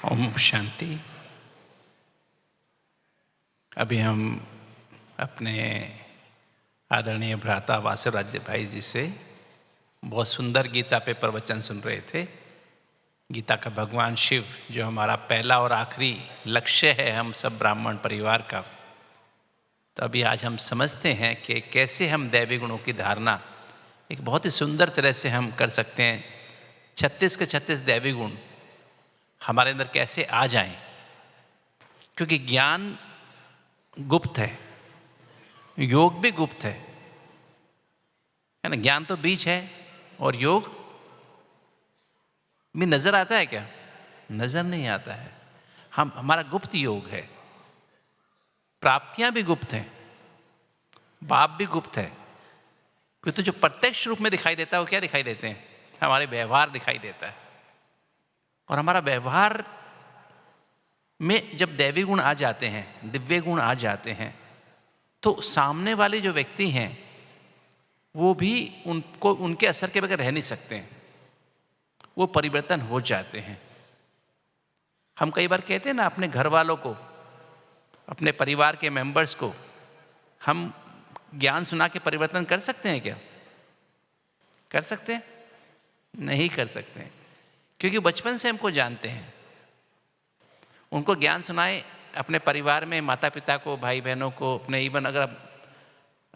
ओम शांति। अभी हम अपने आदरणीय भ्राता वासुराज्य भाई जी से बहुत सुंदर गीता पे प्रवचन सुन रहे थे। गीता का भगवान शिव जो हमारा पहला और आखिरी लक्ष्य है हम सब ब्राह्मण परिवार का। तो अभी आज हम समझते हैं कि कैसे हम दैवी गुणों की धारणा एक बहुत ही सुंदर तरह से हम कर सकते हैं। 36 के 36 दैवी गुण हमारे अंदर कैसे आ जाएं, क्योंकि ज्ञान गुप्त है, योग भी गुप्त है ना। ज्ञान तो बीज है और योग भी नजर आता है क्या? नजर नहीं आता है। हमारा गुप्त योग है। प्राप्तियां भी गुप्त हैं, पाप भी गुप्त है। क्योंकि तो जो प्रत्यक्ष रूप में दिखाई देता है वो क्या दिखाई देते हैं? हमारे व्यवहार दिखाई देता है। और हमारा व्यवहार में जब दैवी गुण आ जाते हैं, दिव्य गुण आ जाते हैं, तो सामने वाले जो व्यक्ति हैं वो भी उनको उनके असर के बगैर रह नहीं सकते हैं। वो परिवर्तन हो जाते हैं। हम कई बार कहते हैं ना, अपने घर वालों को, अपने परिवार के मेंबर्स को हम ज्ञान सुना के परिवर्तन कर सकते हैं क्या? कर सकते हैं? नहीं कर सकते हैं, क्योंकि बचपन से हमको जानते हैं। उनको ज्ञान सुनाए अपने परिवार में, माता पिता को, भाई बहनों को, अपने इवन अगर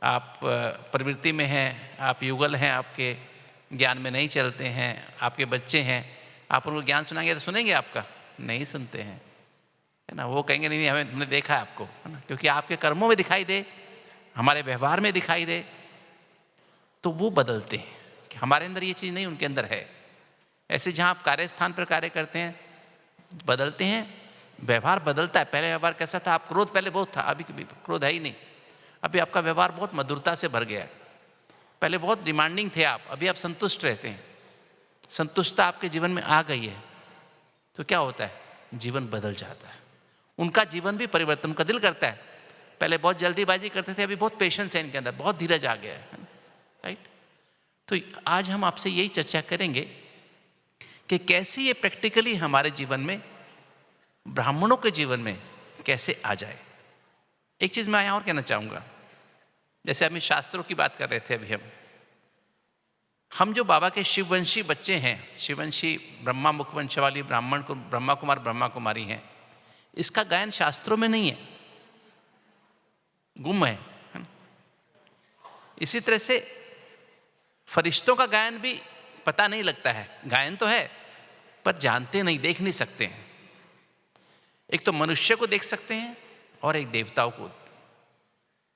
आप प्रवृत्ति में हैं, आप युगल हैं, आपके ज्ञान में नहीं चलते हैं, आपके बच्चे हैं, आप उनको ज्ञान सुनाएंगे तो सुनेंगे आपका? नहीं सुनते हैं, है ना। वो कहेंगे नहीं हमें, हमने देखा है आपको, है ना। क्योंकि आपके कर्मों में दिखाई दे, हमारे व्यवहार में दिखाई दे, तो वो बदलते हैं कि हमारे अंदर ये चीज़ नहीं, उनके अंदर है। ऐसे जहाँ आप कार्यस्थान पर कार्य करते हैं, बदलते हैं, व्यवहार बदलता है। पहले व्यवहार कैसा था? आप क्रोध पहले बहुत था, अभी क्रोध है ही नहीं। अभी आपका व्यवहार बहुत मधुरता से भर गया है। पहले बहुत डिमांडिंग थे आप, अभी आप संतुष्ट रहते हैं। संतुष्टता आपके जीवन में आ गई है, तो क्या होता है? जीवन बदल जाता है। उनका जीवन भी परिवर्तन, उनका दिल करता है। पहले बहुत जल्दीबाजी करते थे, अभी बहुत पेशेंस है इनके अंदर, बहुत धीरज आ गया है। राइट। तो आज हम आपसे यही चर्चा करेंगे कि कैसे ये प्रैक्टिकली हमारे जीवन में, ब्राह्मणों के जीवन में कैसे आ जाए। एक चीज मैं यहाँ और कहना चाहूँगा, जैसे अभी शास्त्रों की बात कर रहे थे, अभी हम जो बाबा के शिववंशी बच्चे हैं, शिववंशी ब्रह्मा मुखवंश वाली ब्राह्मण को ब्रह्मा कुमार ब्रह्मा कुमारी हैं, इसका गायन शास्त्रों में नहीं है, गुम है। इसी तरह से फरिश्तों का गायन भी पता नहीं लगता है। गायन तो है पर जानते नहीं, देख नहीं सकते हैं। एक तो मनुष्य को देख सकते हैं और एक देवताओं को।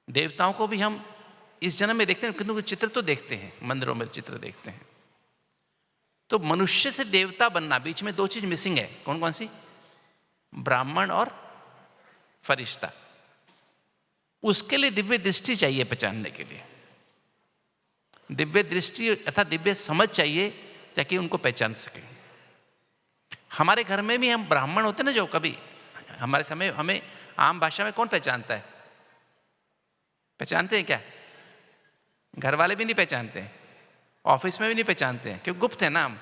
देवताओं को भी हम इस जन्म में देखते हैं, किंतु चित्र तो देखते हैं, मंदिरों में चित्र देखते हैं। तो मनुष्य से देवता बनना, बीच में दो चीज मिसिंग है। कौन कौन सी? ब्राह्मण और फरिश्ता। उसके लिए दिव्य दृष्टि चाहिए पहचानने के लिए। दिव्य दृष्टि अर्थात दिव्य समझ चाहिए ताकि उनको पहचान सके। हमारे घर में भी हम ब्राह्मण होते ना, जो कभी हमारे समय, हमें आम भाषा में कौन पहचानता है? पहचानते हैं क्या? घर वाले भी नहीं पहचानते हैं, ऑफिस में भी नहीं पहचानते हैं, क्योंकि गुप्त है ना। हम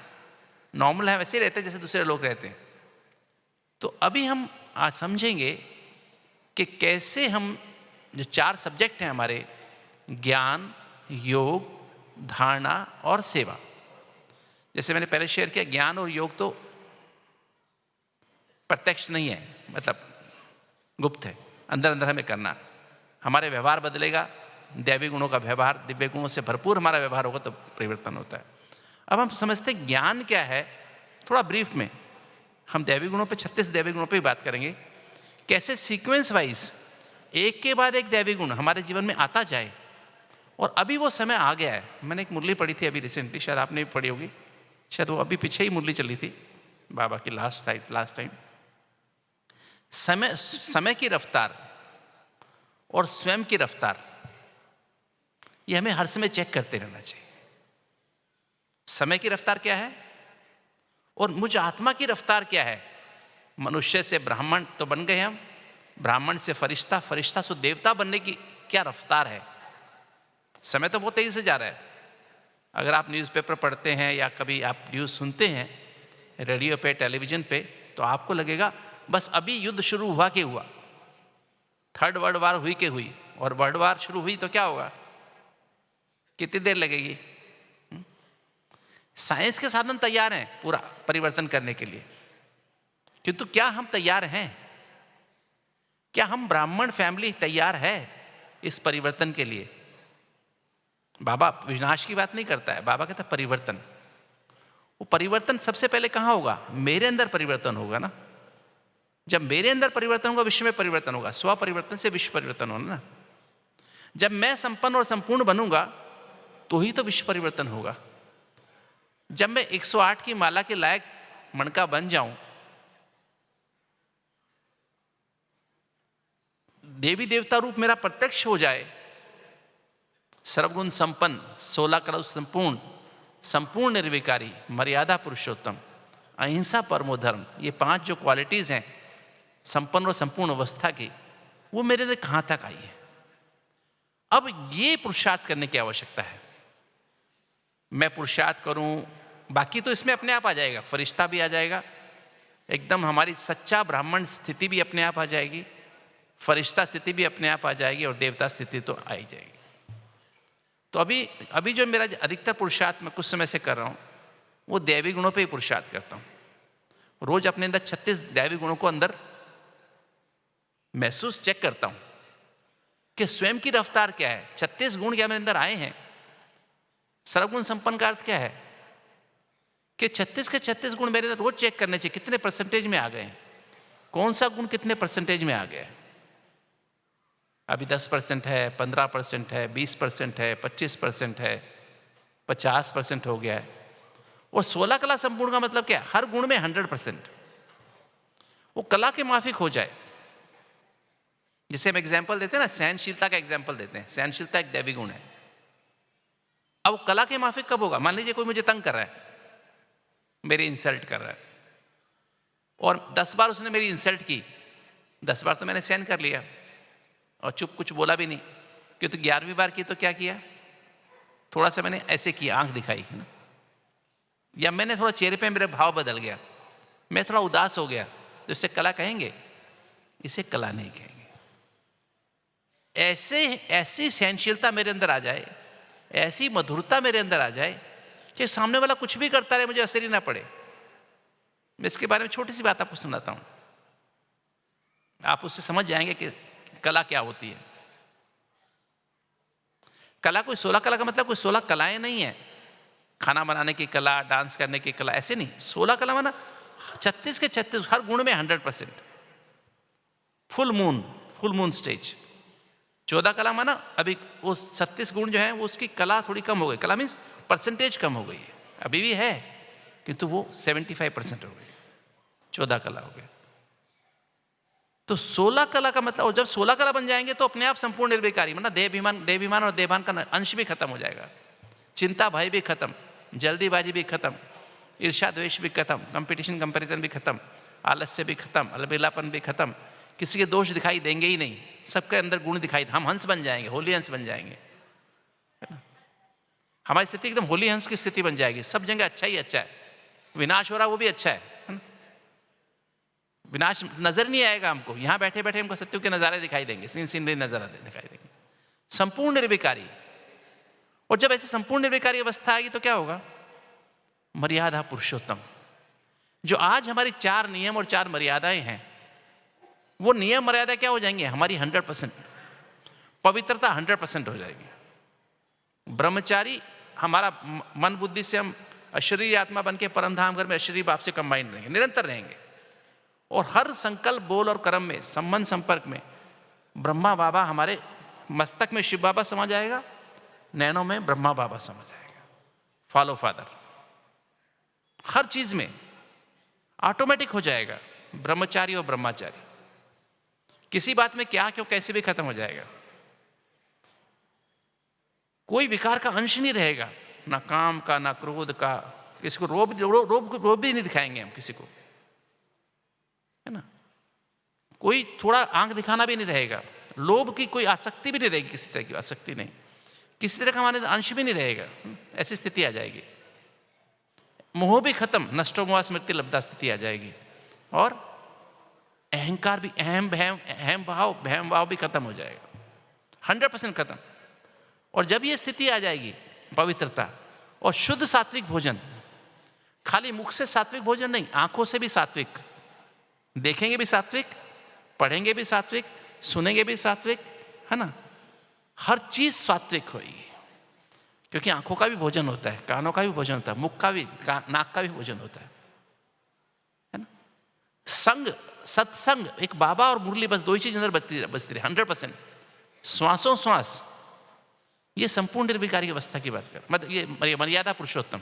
नॉर्मल है, वैसे रहते हैं जैसे दूसरे लोग रहते हैं। तो अभी हम आज समझेंगे कि कैसे हम जो 4 सब्जेक्ट हैं हमारे, ज्ञान, योग, धारणा और सेवा। जैसे मैंने पहले शेयर किया, ज्ञान और योग तो प्रत्यक्ष नहीं है, मतलब गुप्त है, अंदर अंदर हमें करना। हमारे व्यवहार बदलेगा, दैवी गुणों का व्यवहार, दिव्य गुणों से भरपूर हमारा व्यवहार होगा तो परिवर्तन होता है। अब हम समझते हैं ज्ञान क्या है, थोड़ा ब्रीफ में। हम दैवी गुणों पे 36 दैवी गुणों पे ही बात करेंगे, कैसे सीक्वेंस वाइज एक के बाद एक दैवी गुण हमारे जीवन में आता जाए। और अभी वो समय आ गया है। मैंने एक मुरली पढ़ी थी अभी रिसेंटली, शायद आपने भी पढ़ी होगी, शायद वो अभी पीछे ही मुरली चली थी बाबा की लास्ट टाइम। समय की रफ्तार और स्वयं की रफ्तार, ये हमें हर समय चेक करते रहना चाहिए। समय की रफ्तार क्या है और मुझ आत्मा की रफ्तार क्या है। मनुष्य से ब्राह्मण तो बन गए हम, ब्राह्मण से फरिश्ता, फरिश्ता से देवता बनने की क्या रफ्तार है। समय तो बहुत तेजी से जा रहा है। अगर आप न्यूज़पेपर पढ़ते हैं या कभी आप न्यूज़ सुनते हैं रेडियो पे, टेलीविज़न पे, तो आपको लगेगा बस अभी युद्ध शुरू हुआ कि हुआ, थर्ड वर्ल्ड वार हुई कि हुई, और वर्ल्ड वार शुरू हुई तो क्या होगा, कितनी देर लगेगी। साइंस के साधन तैयार हैं पूरा परिवर्तन करने के लिए, किंतु क्या हम तैयार हैं? क्या हम ब्राह्मण फैमिली तैयार है इस परिवर्तन के लिए? बाबा विनाश की बात नहीं करता है, बाबा कहता है परिवर्तन। वो परिवर्तन सबसे पहले कहाँ होगा? मेरे अंदर परिवर्तन होगा ना। जब मेरे अंदर परिवर्तन होगा, विश्व में परिवर्तन होगा। स्व परिवर्तन से विश्व परिवर्तन होना ना। जब मैं संपन्न और संपूर्ण बनूंगा तो ही तो विश्व परिवर्तन होगा। जब मैं 108 की माला के लायक मणका बन जाऊं, देवी देवता रूप मेरा प्रत्यक्ष हो जाए, सर्वगुण संपन्न, 16 कला संपूर्ण, संपूर्ण निर्विकारी, मर्यादा पुरुषोत्तम, अहिंसा परमो धर्म, ये 5 जो क्वालिटीज हैं संपन्न और संपूर्ण अवस्था की, वो मेरे अंदर कहां तक आई है? अब ये पुरुषार्थ करने की आवश्यकता है। मैं पुरुषार्थ करूं, बाकी तो इसमें अपने आप आ जाएगा। फरिश्ता भी आ जाएगा, एकदम हमारी सच्चा ब्राह्मण स्थिति भी अपने आप आ जाएगी, फरिश्ता स्थिति भी अपने आप आ जाएगी, और देवता स्थिति तो आ ही जाएगी। तो अभी जो मेरा अधिकतर पुरुषार्थ मैं कुछ समय से कर रहा हूं, वो दैवी गुणों पे ही पुरुषार्थ करता हूं। रोज अपने अंदर 36 दैवी गुणों को अंदर महसूस चेक करता हूं कि स्वयं की रफ्तार क्या है। 36 गुण क्या मेरे अंदर आए हैं? सर्वगुण संपन्न का अर्थ क्या है कि 36 के 36 गुण मेरे अंदर रोज चेक करने चाहिए, कितने परसेंटेज में आ गए हैं, कौन सा गुण कितने परसेंटेज में आ गया है। अभी 10% है, 15% है, 20% है, 25% है, 50% हो गया है। और 16 कला संपूर्ण का मतलब क्या है? हर गुण में 100% वो कला के माफिक हो जाए। जैसे हम एग्जाम्पल देते हैं ना, सहनशीलता का एग्जाम्पल देते हैं। सहनशीलता एक दैवी गुण है। अब वो कला के माफिक कब होगा? मान लीजिए कोई मुझे तंग कर रहा है, मेरी इंसल्ट कर रहा है, और 10 बार उसने मेरी इंसल्ट की, 10 बार तो मैंने सहन कर लिया और चुप, कुछ बोला भी नहीं। क्योंकि 11वीं बार की तो क्या किया? थोड़ा सा मैंने ऐसे किया, आंख दिखाई है ना, या मैंने थोड़ा चेहरे पे मेरा भाव बदल गया, मैं थोड़ा उदास हो गया, तो इससे कला कहेंगे? इसे कला नहीं कहेंगे। ऐसी सहनशीलता मेरे अंदर आ जाए, ऐसी मधुरता मेरे अंदर आ जाए कि सामने वाला कुछ भी करता रहे, मुझे असर ही ना पड़े। मैं इसके बारे में छोटी सी बात आपको सुनाता हूं, आप उससे समझ जाएंगे कि कला क्या होती है। कला कोई 16 कला का मतलब कोई 16 कलाएं नहीं है, खाना बनाने की कला, डांस करने की कला, ऐसे नहीं। 16 कला माना 36 के 36, हर गुण में 100%, फुल मून स्टेज। 14 कला माना अभी वो 36 गुण जो है वो उसकी कला थोड़ी कम हो गई। कला मीन्स परसेंटेज कम हो गई है, अभी भी है किंतु वो 75% हो गई, 14 कला हो गया। तो 16 कला का मतलब, जब 16 कला बन जाएंगे तो अपने आप संपूर्ण निर्विकारी, मतलब देहाभिमान और देवान का अंश भी खत्म हो जाएगा, चिंता भय भी खत्म, जल्दीबाजी भी खत्म, ईर्ष्या द्वेष भी खत्म, कंपटीशन कंपैरिजन भी खत्म, आलस्य भी खत्म, अलबेलापन भी खत्म, किसी के दोष दिखाई देंगे ही नहीं, सबके अंदर गुण दिखाई, हम हंस बन जाएंगे, होली हंस बन जाएंगे, है ना। हमारी स्थिति एकदम होली हंस की स्थिति बन जाएगी, सब जगह अच्छा ही अच्छा है, विनाश हो रहा वो भी अच्छा है ना? विनाश नजर नहीं आएगा हमको, यहां बैठे बैठे हमको सत्य के नजारे दिखाई देंगे, सीनरी नजर दिखाई देंगे, संपूर्ण निर्विकारी। और जब ऐसी संपूर्ण निर्विकारी अवस्था आएगी तो क्या होगा? मर्यादा पुरुषोत्तम। जो आज हमारी 4 नियम और 4 मर्यादाएं हैं, वो नियम मर्यादा क्या हो जाएंगे? हमारी 100%, पवित्रता 100% हो जाएगी। ब्रह्मचारी, हमारा मन बुद्धि से हम अशरीरी आत्मा बन के परम धाम घर में अशरीरी बाप से कंबाइन रहेंगे, निरंतर रहेंगे, और हर संकल्प, बोल और कर्म में, संबंध संपर्क में ब्रह्मा बाबा, हमारे मस्तक में शिव बाबा समा जाएगा, नैनों में ब्रह्मा बाबा समा जाएगा, फॉलो फादर, हर चीज में ऑटोमेटिक हो जाएगा ब्रह्मचारी और ब्रह्माचारी। किसी बात में क्या क्यों कैसे भी खत्म हो जाएगा, कोई विकार का अंश नहीं रहेगा, ना काम का, ना क्रोध का, किसी को रोब भी नहीं दिखाएंगे हम किसी को, है ना। कोई थोड़ा आंख दिखाना भी नहीं रहेगा, लोभ की कोई आसक्ति भी नहीं रहेगी, किसी तरह की आसक्ति नहीं, किसी तरह का हमारे अंश भी नहीं रहेगा, ऐसी स्थिति आ जाएगी। मोह भी खत्म, नष्टो मोह स्मृति लब्धा स्थिति आ जाएगी। और अहंकार भी, अहम भाव भी खत्म हो जाएगा, 100% खत्म। और जब ये स्थिति आ जाएगी, पवित्रता और शुद्ध सात्विक भोजन, खाली मुख से सात्विक भोजन नहीं, आंखों से भी सात्विक, देखेंगे भी सात्विक, पढ़ेंगे भी सात्विक, सुनेंगे भी सात्विक, है ना, हर चीज सात्विक होगी। क्योंकि आंखों का भी भोजन होता है, कानों का भी भोजन होता है, मुख का भी, नाक का भी भोजन होता है ना। संग, सत्संग, एक बाबा और मुरली, बस दो ही चीज अंदर बचती रही 100%। श्वासों श्वास, ये संपूर्ण निर्विकारी अवस्था की बात कर, मतलब ये मर्यादा पुरुषोत्तम,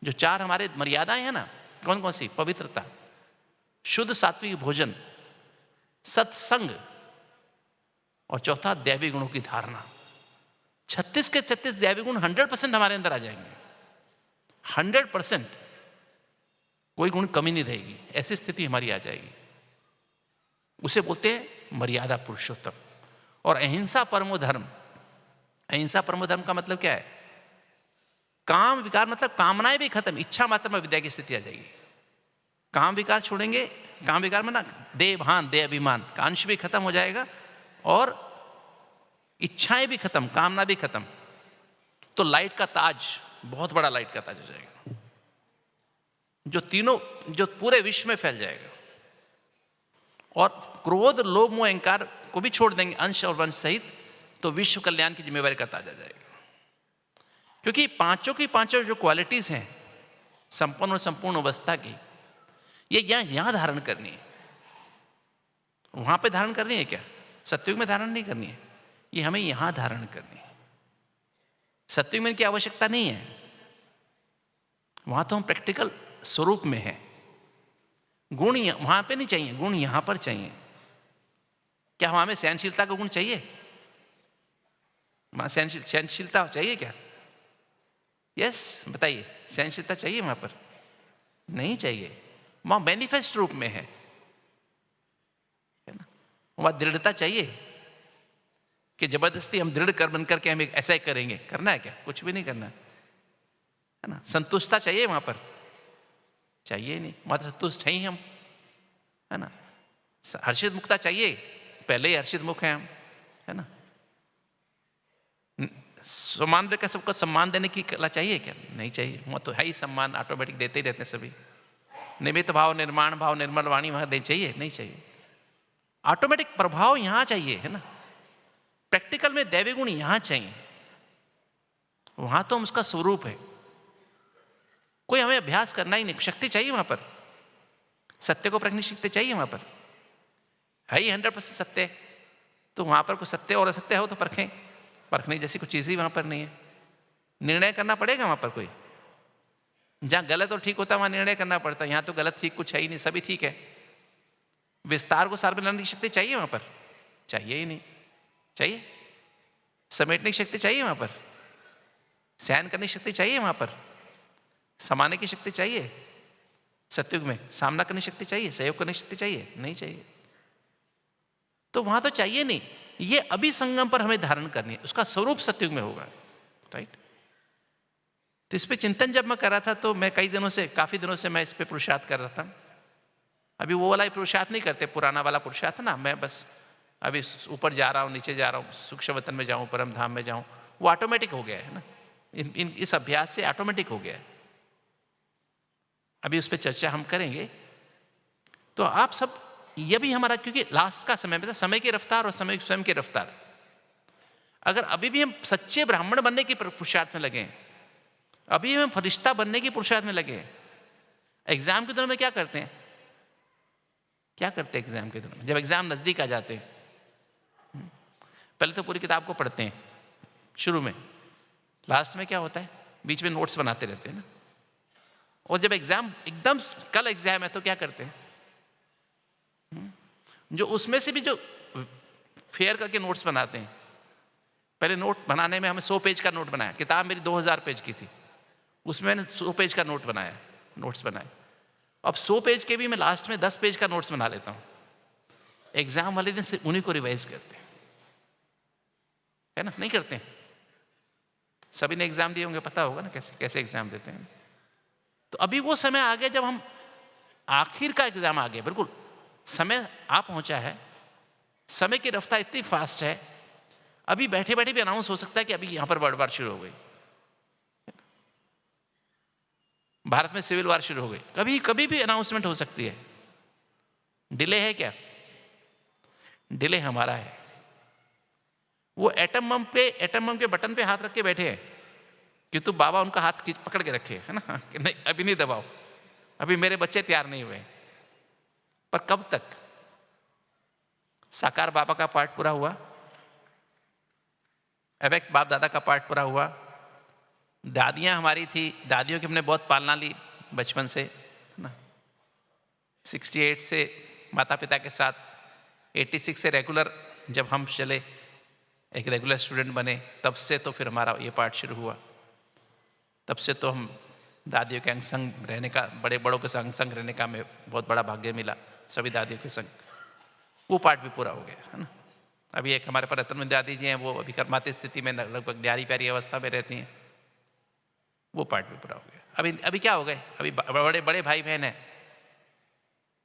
जो 4 हमारे मर्यादाएं हैं ना, कौन कौन सी? पवित्रता, शुद्ध सात्विक भोजन, सत्संग, और चौथा दैवी गुणों की धारणा। 36 के 36 दैवी गुण 100% हमारे अंदर आ जाएंगे, 100%, कोई गुण कमी नहीं रहेगी, ऐसी स्थिति हमारी आ जाएगी। उसे बोलते हैं मर्यादा पुरुषोत्तम। और अहिंसा परमो धर्म, अहिंसा परमो धर्म का मतलब क्या है? काम विकार, मतलब कामनाएं भी खत्म, इच्छा मात्र में विद्या की स्थिति आ जाएगी। काम विकार छोड़ेंगे, काम विकार में ना देह भान, देह अभिमान का अंश भी खत्म हो जाएगा, और इच्छाएं भी खत्म, कामना भी खत्म। तो लाइट का ताज, बहुत बड़ा लाइट का ताज हो जाएगा, जो तीनों, जो पूरे विश्व में फैल जाएगा। और क्रोध, लोभ, मोह, अहंकार को भी छोड़ देंगे, अंश और वंश सहित, तो विश्व कल्याण की जिम्मेवारी का ताज आ जाएगा। क्योंकि पांचों की पांचों जो क्वालिटीज हैं संपन्न और संपूर्ण अवस्था की, ये यहां धारण करनी है। वहां पे धारण करनी है क्या? सत्युग में धारण नहीं करनी है, ये हमें यहां धारण करनी है। सत्युग में की आवश्यकता नहीं है, वहां तो हम प्रैक्टिकल स्वरूप में हैं। गुण वहां पे नहीं चाहिए, गुण यहां पर चाहिए। क्या हमें सहनशीलता का गुण चाहिए? वहां सहनशीलता चाहिए क्या? यस, बताइए, सहनशीलता चाहिए वहां पर? नहीं चाहिए, वहां मैनिफेस्ट रूप में है ना। वहां दृढ़ता चाहिए कि जबरदस्ती हम दृढ़ कर बन करके हम ऐसा ही करेंगे, करना है क्या? कुछ भी नहीं करना है ना। संतुष्टता चाहिए वहां पर? चाहिए नहीं, वहां तो संतुष्ट है ही हम, है ना। हर्षित मुक्ता चाहिए? पहले ही हर्षित मुख है हम, है ना। सम्मान देकर सबको सम्मान देने की कला चाहिए क्या? नहीं चाहिए, वहां तो है ही सम्मान, ऑटोमेटिक देते ही रहते हैं सभी। निमित्त भाव, निर्माण भाव, निर्मल वाणी वहां दे चाहिए? नहीं चाहिए, ऑटोमेटिक प्रभाव यहां चाहिए, है ना। प्रैक्टिकल में दैवी गुण यहां चाहिए, वहां तो हम उसका स्वरूप है। कोई हमें अभ्यास करना ही नहीं, शक्ति चाहिए वहां पर, सत्य को परखने की शक्ति चाहिए वहां पर, है ही 100% सत्य, तो वहां पर कोई सत्य और असत्य हो तो परखें, परखने जैसी कोई चीज ही वहां पर नहीं है। निर्णय करना पड़ेगा वहां पर, कोई जहां गलत और ठीक होता है वहां निर्णय करना पड़ता है, यहां तो गलत ठीक कुछ है ही नहीं, सभी ठीक है। विस्तार को सार में लाने की शक्ति चाहिए वहां पर? चाहिए ही नहीं। चाहिए समेटने की शक्ति चाहिए वहां पर? सहन करने की शक्ति चाहिए वहां पर? समाने की शक्ति चाहिए? सत्युग में सामना करने की शक्ति चाहिए? सहयोग करने की शक्ति चाहिए? नहीं चाहिए। तो वहां तो चाहिए नहीं, ये अभी संगम पर हमें धारण करनी है, उसका स्वरूप सत्युग में होगा, राइट। तो इस पे चिंतन जब मैं कर रहा था, तो मैं काफी दिनों से मैं इस पे पुरुषार्थ कर रहा था। अभी वो वाला पुरुषार्थ नहीं करते, पुराना वाला पुरुषार्थ ना, मैं बस अभी ऊपर जा रहा हूँ, नीचे जा रहा हूँ, सूक्ष्म वतन में जाऊँ, परम धाम में जाऊँ, वो ऑटोमेटिक हो गया है ना। इस अभ्यास से ऑटोमेटिक हो गया है। अभी उस पर चर्चा हम करेंगे। तो आप सब, ये भी हमारा, क्योंकि लास्ट का समय में समय की रफ्तार और समय स्वयं की रफ्तार, अगर अभी भी हम सच्चे ब्राह्मण बनने की पुरुषार्थ में लगे, अभी हम फरिश्ता बनने की पुरुषार्थ में लगे, एग्जाम के दिनों में क्या करते हैं? क्या करते हैं एग्जाम के दिनों में? जब एग्जाम नजदीक आ जाते हैं, पहले तो पूरी किताब को पढ़ते हैं शुरू में, लास्ट में क्या होता है, बीच में नोट्स बनाते रहते हैं ना। और जब एग्जाम एकदम कल एग्जाम है तो क्या करते हैं? जो उसमें से भी जो फेयर करके नोट्स बनाते हैं, पहले नोट बनाने में हमें 100 पेज का नोट बनाया, किताब मेरी 2000 पेज की थी, उसमें मैंने 100 पेज का नोट बनाया, नोट्स बनाए। अब 100 पेज के भी मैं लास्ट में 10 पेज का नोट्स बना लेता हूँ। एग्जाम वाले दिन से उन्हीं को रिवाइज करते हैं, है ना। नहीं करते हैं? सभी ने एग्जाम दिए होंगे, पता होगा ना कैसे कैसे एग्जाम देते हैं। तो अभी वो समय आ गया जब हम आखिर का एग्जाम आ गया, बिल्कुल समय आ पहुंचा है। समय की रफ्तार इतनी फास्ट है, अभी बैठे बैठे भी अनाउंस हो सकता है कि अभी यहां पर वर्ल्ड वार शुरू हो गई, भारत में सिविल वार शुरू हो गई, कभी कभी भी अनाउंसमेंट हो सकती है। डिले है क्या? डिले हमारा है। वो एटम बम के बटन पे हाथ रख के बैठे हैं कि तू बाबा उनका हाथ पकड़ के रखे, है ना, कि नहीं अभी नहीं दबाओ, अभी मेरे बच्चे तैयार नहीं हुए। पर कब तक? साकार बाबा का पार्ट पूरा हुआ, अवेक्त बाप दादा का पार्ट पूरा हुआ, दादियां हमारी थी, दादियों की हमने बहुत पालना ली बचपन से, है ना। 68 से माता पिता के साथ, 86 से रेगुलर जब हम चले, एक रेगुलर स्टूडेंट बने, तब से तो फिर हमारा ये पार्ट शुरू हुआ। तब से तो हम दादियों के अंग संग रहने का, बड़े बड़ों के संग संग रहने का हमें बहुत बड़ा भाग्य मिला, सभी दादियों के संग। वो पार्ट भी पूरा हो गया, है ना। अभी एक हमारे पर रतन दादी जी हैं, वो अभी कर्माती स्थिति में लगभग न्यारी प्यारी अवस्था में रहती हैं, वो पार्ट भी पूरा हो गया। अभी क्या हो गए, अभी बड़े बड़े भाई बहन है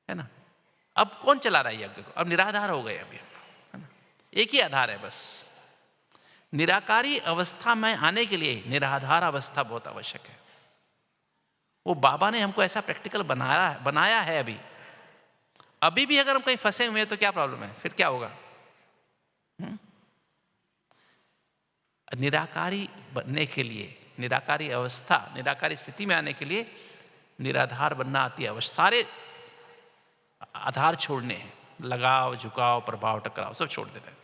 ना। अब कौन चला रहा है यज्ञ को? अब निराधार हो गए अभी, है ना। एक ही आधार है बस। निराकारी अवस्था में आने के लिए निराधार अवस्था बहुत आवश्यक है। वो बाबा ने हमको ऐसा प्रैक्टिकल बनाया है। अभी भी अगर हम कहीं फंसे हुए हैं तो क्या प्रॉब्लम है? फिर क्या होगा? निराकारी बनने के लिए, निराकारी अवस्था, निराकारी स्थिति में आने के लिए निराधार बनना अति आवश्यक। सारे आधार छोड़ने हैं, लगाव, झुकाव, प्रभाव, टकराव सब छोड़ देना है।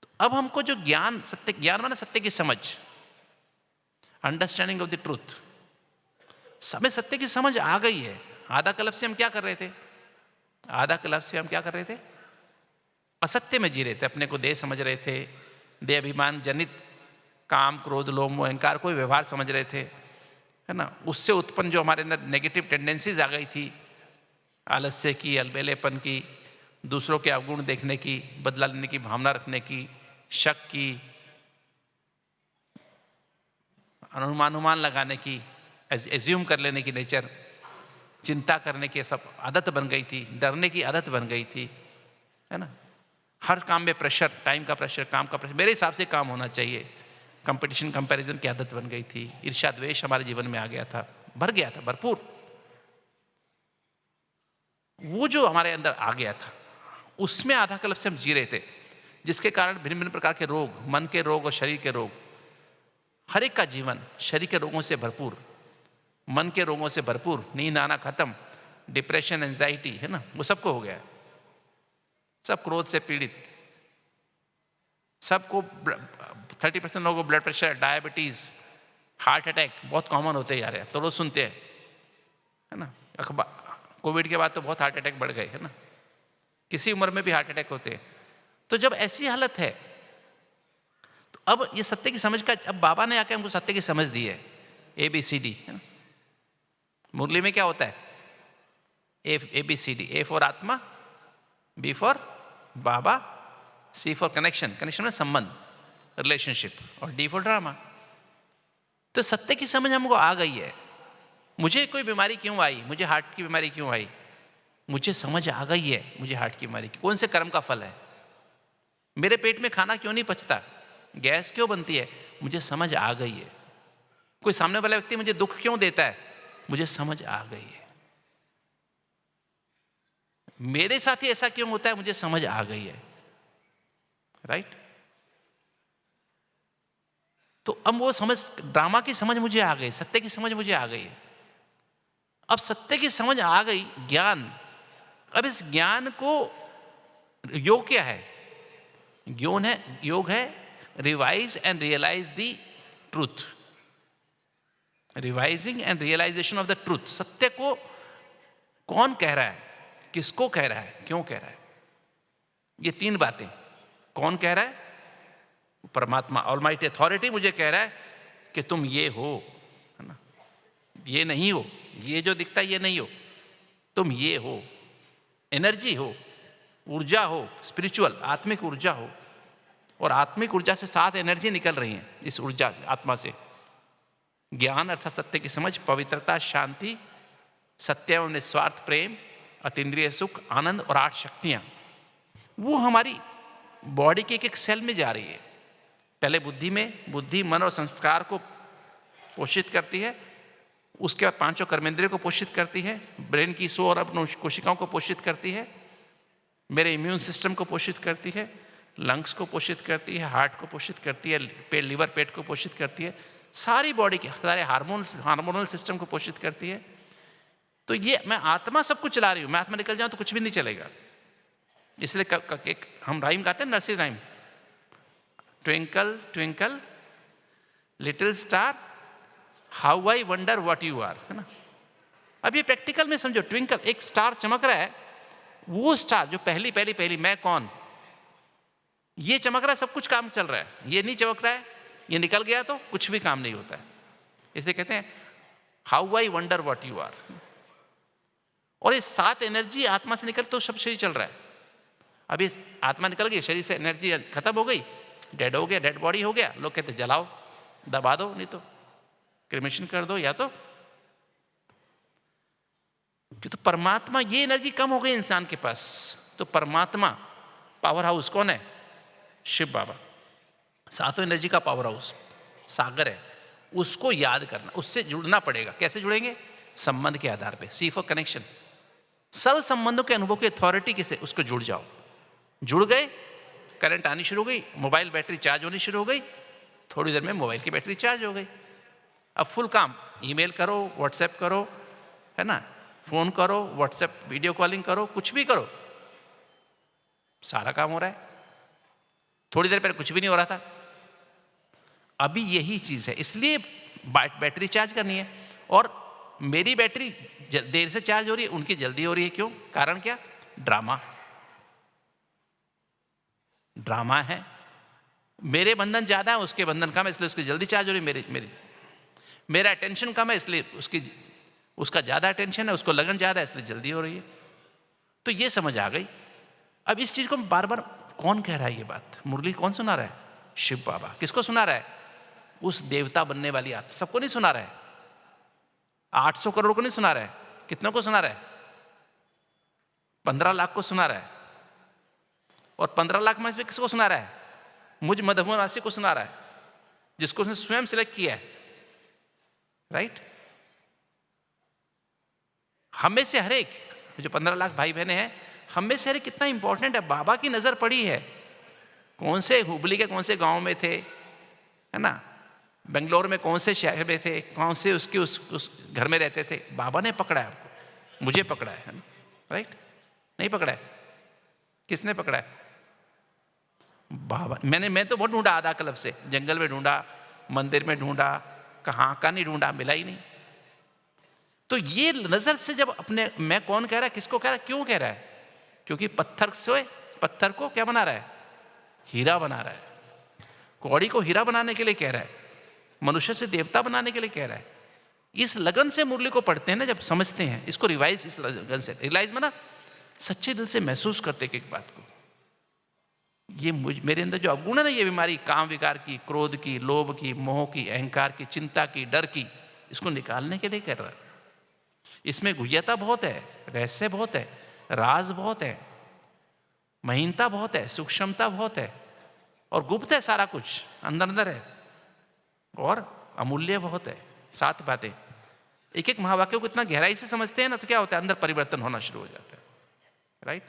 तो अब हमको जो ज्ञान, सत्य ज्ञान माना सत्य की समझ, अंडरस्टैंडिंग ऑफ द ट्रूथ, हमें सत्य की समझ आ गई है। आधा कल्प से हम क्या कर रहे थे? आधा कल्प से हम क्या कर रहे थे? असत्य में जी रहे थे, अपने को देह समझ रहे थे, देह अभिमान जनित काम, क्रोध, लोभ, मोह, अहंकार को व्यवहार समझ रहे थे, है ना। उससे उत्पन्न जो हमारे अंदर नेगेटिव टेंडेंसीज आ गई थी, आलस्य की, अलबेलेपन की, दूसरों के अवगुण देखने की, बदला लेने की भावना रखने की, शक की, अनुमान लगाने की, एज्यूम कर लेने की नेचर, चिंता करने की सब आदत बन गई थी, डरने की आदत बन गई थी, है ना। हर काम में प्रेशर, टाइम का प्रेशर, काम का प्रेशर, मेरे हिसाब से काम होना चाहिए, कंपटीशन कंपैरिजन की आदत बन गई थी, ईर्ष्या द्वेष हमारे जीवन में आ गया था, भर गया था भरपूर। वो जो हमारे अंदर आ गया था, उसमें आधा कल्प से हम जी रहे थे, जिसके कारण भिन्न भिन्न प्रकार के रोग, मन के रोग और शरीर के रोग, हर एक का जीवन शरीर के रोगों से भरपूर, मन के रोगों से भरपूर, नींद आना खत्म, डिप्रेशन, एंजाइटी, है ना, वो सबको हो गया। सब क्रोध से पीड़ित, सबको 30% लोगों को blood pressure, diabetes, heart attack बहुत कॉमन होते जा रहे हैं, तो लोग सुनते हैं, है ना। अखबार, कोविड के बाद तो बहुत हार्ट अटैक बढ़ गए, है ना। किसी उम्र में भी हार्ट अटैक होते हैं। तो जब ऐसी हालत है, तो अब ये सत्य की समझ का, अब बाबा ने आके हमको सत्य की समझ दी है, ABCD, है ना। मुरली में क्या होता है? ABCD, A फॉर आत्मा, B for Baba, C for connection, connection में संबंध, रिलेशनशिप, और D फॉर ड्रामा। तो सत्य की समझ हमको आ गई है। मुझे कोई बीमारी क्यों आई, मुझे हार्ट की बीमारी क्यों आई, मुझे समझ आ गई है, मुझे हार्ट की बीमारी कौन से कर्म का फल है। मेरे पेट में खाना क्यों नहीं पचता, गैस क्यों बनती है, मुझे समझ आ गई है। कोई सामने वाला व्यक्ति मुझे दुख क्यों देता है, मुझे समझ आ गई है। मेरे साथ ही ऐसा क्यों होता है, मुझे समझ आ गई है। राइट। तो अब वो समझ, ड्रामा की समझ मुझे आ गई, सत्य की समझ मुझे आ गई है। अब सत्य की समझ आ गई, ज्ञान, अब इस ज्ञान को, योग क्या है? योग है revise and realise the truth, revising and realisation of the truth. सत्य को कौन कह रहा है, किसको कह रहा है, क्यों कह रहा है, ये तीन बातें। कौन कह रहा है? परमात्मा, ऑलमाइटी अथॉरिटी मुझे कह रहा है कि तुम ये हो, है ना, ये नहीं हो, ये जो दिखता है ये नहीं हो, तुम ये हो, एनर्जी हो, ऊर्जा हो, स्पिरिचुअल आत्मिक ऊर्जा हो, और आत्मिक ऊर्जा से 7 एनर्जी निकल रही हैं इस ऊर्जा से, आत्मा से। ज्ञान अर्थात सत्य की समझ, पवित्रता, शांति, सत्य एवं निस्वार्थ प्रेम, अतीन्द्रिय सुख, आनंद और 8 शक्तियां, वो हमारी बॉडी के एक एक सेल में जा रही है। पहले बुद्धि में, बुद्धि मन और संस्कार को पोषित करती है, उसके बाद 5 कर्मेंद्रियों को पोषित करती है, ब्रेन की 100 अरब कोशिकाओं को पोषित करती है, मेरे इम्यून सिस्टम को पोषित करती है, लंग्स को पोषित करती है, हार्ट को पोषित करती है, पेट, लिवर, पेट को पोषित करती है, सारी बॉडी के सारे हार्मोनल सिस्टम को पोषित करती है। तो ये मैं आत्मा सब कुछ चला रही हूँ, मैं आत्मा निकल जाऊँ तो कुछ भी नहीं चलेगा। इसलिए एक हम राइम गाते हैं, nursery rhyme, twinkle twinkle little star how I wonder what you are, है ना। अब ये प्रैक्टिकल में समझो, ट्विंकल एक स्टार चमक रहा है, वो स्टार जो पहली मैं कौन, ये चमक रहा है, सब कुछ काम चल रहा है, ये नहीं चमक रहा है, ये निकल गया तो कुछ भी काम नहीं होता है। इसे कहते हैं how I wonder what you are. और ये 7 एनर्जी आत्मा से निकल तो सब शरीर चल रहा है। अभी आत्मा निकल गई, शरीर से एनर्जी खत्म हो गई, डेड हो गया, डेड बॉडी हो गया, लोग कहते जलाओ, दबा दो, नहीं तो क्रिमेशन कर दो, या तो कि तो परमात्मा, ये एनर्जी कम हो गई इंसान के पास, तो परमात्मा पावर हाउस कौन है? शिव बाबा, 7 एनर्जी का पावर हाउस सागर है, उसको याद करना, उससे जुड़ना पड़ेगा। कैसे जुड़ेंगे? संबंध के आधार पे, सी फॉर कनेक्शन। सब संबंधों के अनुभव की अथॉरिटी किसे, उसको जुड़ जाओ। जुड़ गए, करंट आनी शुरू हो गई, मोबाइल बैटरी चार्ज होनी शुरू हो गई, थोड़ी देर में मोबाइल की बैटरी चार्ज हो गई। अब फुल काम, ईमेल करो, व्हाट्सएप करो, है ना, फोन करो, व्हाट्सएप वीडियो कॉलिंग करो, कुछ भी करो, सारा काम हो रहा है। थोड़ी देर पहले कुछ भी नहीं हो रहा था, अभी यही चीज है। इसलिए बैटरी चार्ज करनी है। और मेरी बैटरी देर से चार्ज हो रही है, उनकी जल्दी हो रही है। क्यों? कारण क्या? ड्रामा। ड्रामा है। मेरे बंधन ज्यादा है, उसके बंधन कम है, इसलिए उसकी जल्दी चार्ज हो रही है। मेरा अटेंशन कम है, इसलिए उसका ज्यादा अटेंशन है, उसको लगन ज्यादा है, इसलिए जल्दी हो रही है। तो ये समझ आ गई। अब इस चीज को बार बार कौन कह रहा है? ये बात मुरली कौन सुना रहा है? शिव बाबा। किसको सुना रहा है? उस देवता बनने वाली आत्मा। सबको नहीं सुना रहा है, 800 करोड़ को नहीं सुना रहा है, कितनों को सुना रहा है? 15 लाख को सुना रहा है। और 15 लाख में से किसको सुना रहा है? मुझ मधुबनवासी को सुना रहा है, जिसको उसने स्वयं सिलेक्ट किया है। राइट? हमें से हर एक जो 15 लाख भाई बहने हैं, हमें से हर एक कितना इंपॉर्टेंट है। बाबा की नजर पड़ी है। कौन से हुबली के कौन से गांव में थे, है ना, बेंगलोर में कौन से शहर में थे, कौन से उसके उस घर में रहते थे, बाबा ने पकड़ा है आपको, मुझे पकड़ा है ना। राइट? नहीं पकड़ा है? किसने पकड़ा है? बाबा। मैं तो बहुत ढूंढा, आधा क्लब से, जंगल में ढूंढा, मंदिर में ढूंढा, कहाँ का नहीं ढूंढा, मिला ही नहीं। तो ये नजर से जब अपने मैं कौन कह रहा है, किसको कह रहा है, क्यों कह रहा है? क्योंकि पत्थर को क्या बना रहा है? हीरा बना रहा है। कौड़ी को हीरा बनाने के लिए कह रहा है, मनुष्य से देवता बनाने के लिए कह रहा है। इस लगन से मुरली को पढ़ते हैं ना, जब समझते हैं इसको, रिवाइज, इस लगन से रियलाइज में ना, सच्चे दिल से महसूस करते एक बात को, ये मेरे अंदर जो अवगुण है ना, ये बीमारी काम विकार की, क्रोध की, लोभ की, मोह की, अहंकार की, चिंता की, डर की, इसको निकालने के लिए कर रहा है। इसमें गुह्यता बहुत है, रहस्य बहुत है, राज बहुत है, महीनता बहुत है, सूक्ष्मता बहुत है, और गुप्त है, सारा कुछ अंदर अंदर है, और अमूल्य बहुत है। 7 बातें, एक एक महावाक्यों को इतना गहराई से समझते हैं ना, तो क्या होता है, अंदर परिवर्तन होना शुरू हो जाता है। राइट?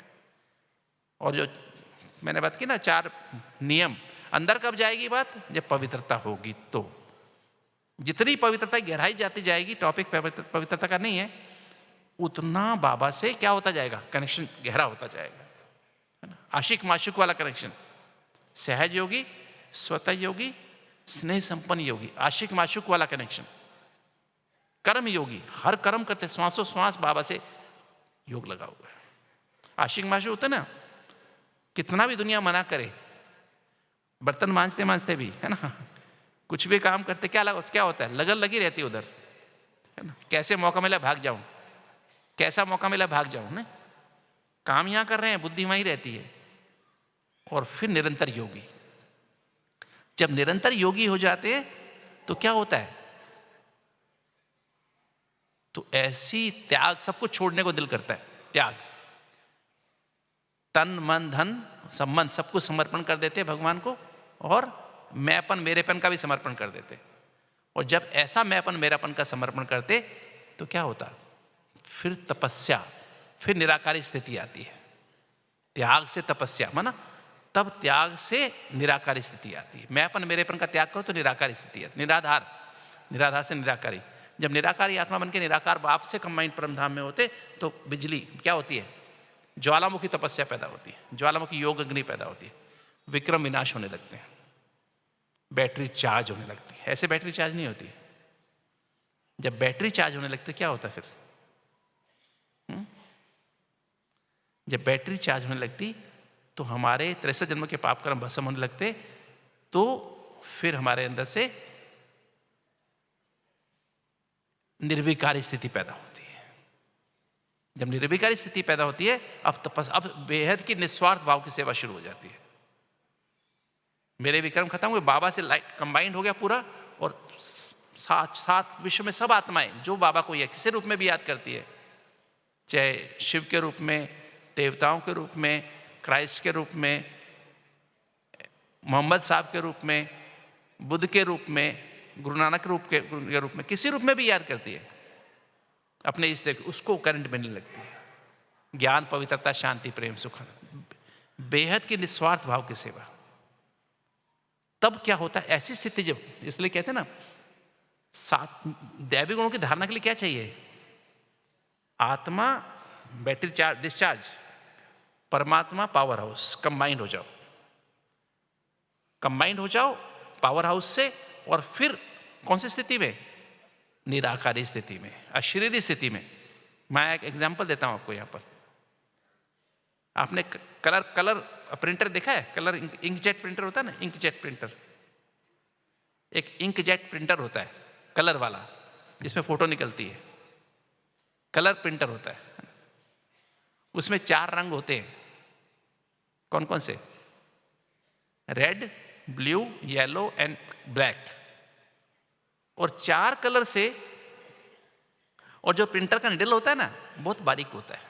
और जो मैंने बात की ना, 4 नियम, अंदर कब जाएगी बात? जब पवित्रता होगी। तो जितनी पवित्रता गहराई जाती जाएगी, टॉपिक पवित्रता का नहीं है, उतना बाबा से क्या होता जाएगा? कनेक्शन गहरा होता जाएगा, है ना। आशिक माशुक वाला कनेक्शन, सहज योगी, स्वतः योगी, स्नेह संपन्न योगी, आशिक माशुक वाला कनेक्शन। कर्म योगी, हर कर्म करते, श्वासों श्वास बाबा से योग लगा हुआ है। आशिक माशुक होता है ना, कितना भी दुनिया मना करे, बर्तन मांजते मांजते भी, है ना, कुछ भी काम करते, क्या होता है? लगन लगी रहती है उधर, है ना। कैसे मौका मिला भाग जाऊं, कैसा मौका मिला भाग जाऊं, ना। काम यहां कर रहे हैं, बुद्धि वहीं रहती है। और फिर निरंतर योगी, जब निरंतर योगी हो जाते हैं तो क्या होता है? तो ऐसी त्याग, सब कुछ छोड़ने को दिल करता है, त्याग, तन मन धन संबंध सब कुछ समर्पण कर देते हैं भगवान को, और मैंपन मेरेपन का भी समर्पण कर देते। और जब ऐसा मैंपन मेरापन का समर्पण करते तो क्या होता, फिर तपस्या, फिर निराकारी स्थिति आती है। त्याग से तपस्या माना, तब त्याग से निराकारी स्थिति आती है। मैंपन मेरेपन का त्याग करो तो निराकारी स्थिति है, निराधार, निराधार से निराकारी। जब निराकारी आत्मा बन के निराकार बाप से कंबाइंड परमधाम में होते तो बिजली क्या होती है, ज्वालामुखी तपस्या पैदा होती है, ज्वालामुखी योग अग्नि पैदा होती है, विक्रम विनाश होने लगते हैं, बैटरी चार्ज होने लगती है। ऐसे बैटरी चार्ज नहीं होती। जब बैटरी चार्ज होने लगती है क्या होता है फिर? जब बैटरी चार्ज होने लगती तो हमारे 63 जन्म के पाप कर्म भस्म होने लगते, तो फिर हमारे अंदर से निर्विकारी स्थिति पैदा होती है। जब निर्विकारी स्थिति पैदा होती है, अब बेहद की निस्वार्थ भाव की सेवा शुरू हो जाती है। मेरे विक्रम खत्म हुए, बाबा से लाइट कंबाइंड हो गया पूरा, और साथ विश्व में सब आत्माएं जो बाबा को या किसी रूप में भी याद करती है, चाहे शिव के रूप में, देवताओं के रूप में, क्राइस्ट के रूप में, मोहम्मद साहब के रूप में, बुद्ध के रूप में, गुरु नानक के रूप में, किसी रूप में भी याद करती है अपने इस देख, उसको करंट मिलने लगती है। ज्ञान, पवित्रता, शांति, प्रेम, सुख, बेहद की निस्वार्थ भाव की सेवा। तब क्या होता है ऐसी स्थिति जब, इसलिए कहते हैं ना, दैवी गुणों की धारणा के लिए क्या चाहिए? आत्मा बैटरी चार्ज डिस्चार्ज, परमात्मा पावर हाउस, कंबाइंड हो जाओ, कंबाइंड हो जाओ पावर हाउस से, और फिर कौन सी स्थिति में? निराकारी स्थिति में, अशरीरी स्थिति में। मैं एक एग्जांपल देता हूं आपको। यहां पर आपने कलर प्रिंटर देखा है? कलर इंकजेट प्रिंटर होता है ना, इंकजेट प्रिंटर, एक इंकजेट प्रिंटर होता है कलर वाला, जिसमें फोटो निकलती है, कलर प्रिंटर होता है। उसमें 4 रंग होते हैं। कौन कौन से? Red, blue, yellow and black. और 4 कलर से, और जो प्रिंटर का निडल होता है ना, बहुत बारीक होता है,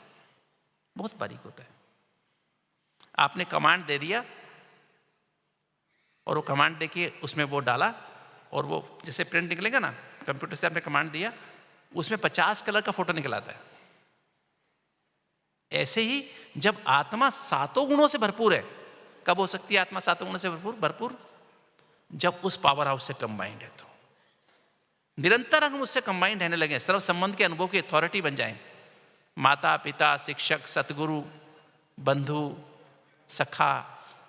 बहुत बारीक होता है। आपने कमांड दे दिया, और वो कमांड देखिए उसमें वो डाला, और वो जैसे प्रिंट निकलेगा ना, कंप्यूटर से आपने कमांड दिया, उसमें 50 कलर का फोटो निकल आता है। ऐसे ही जब आत्मा 7 गुणों से भरपूर है, कब हो सकती है आत्मा 7 गुणों से भरपूर? जब उस पावर हाउस से कंबाइंड है। तो निरंतर हम उससे कंबाइंड रहने लगे, सर्व संबंध के अनुभव की अथॉरिटी बन जाएं। माता, पिता, शिक्षक, सतगुरु, बंधु, सखा,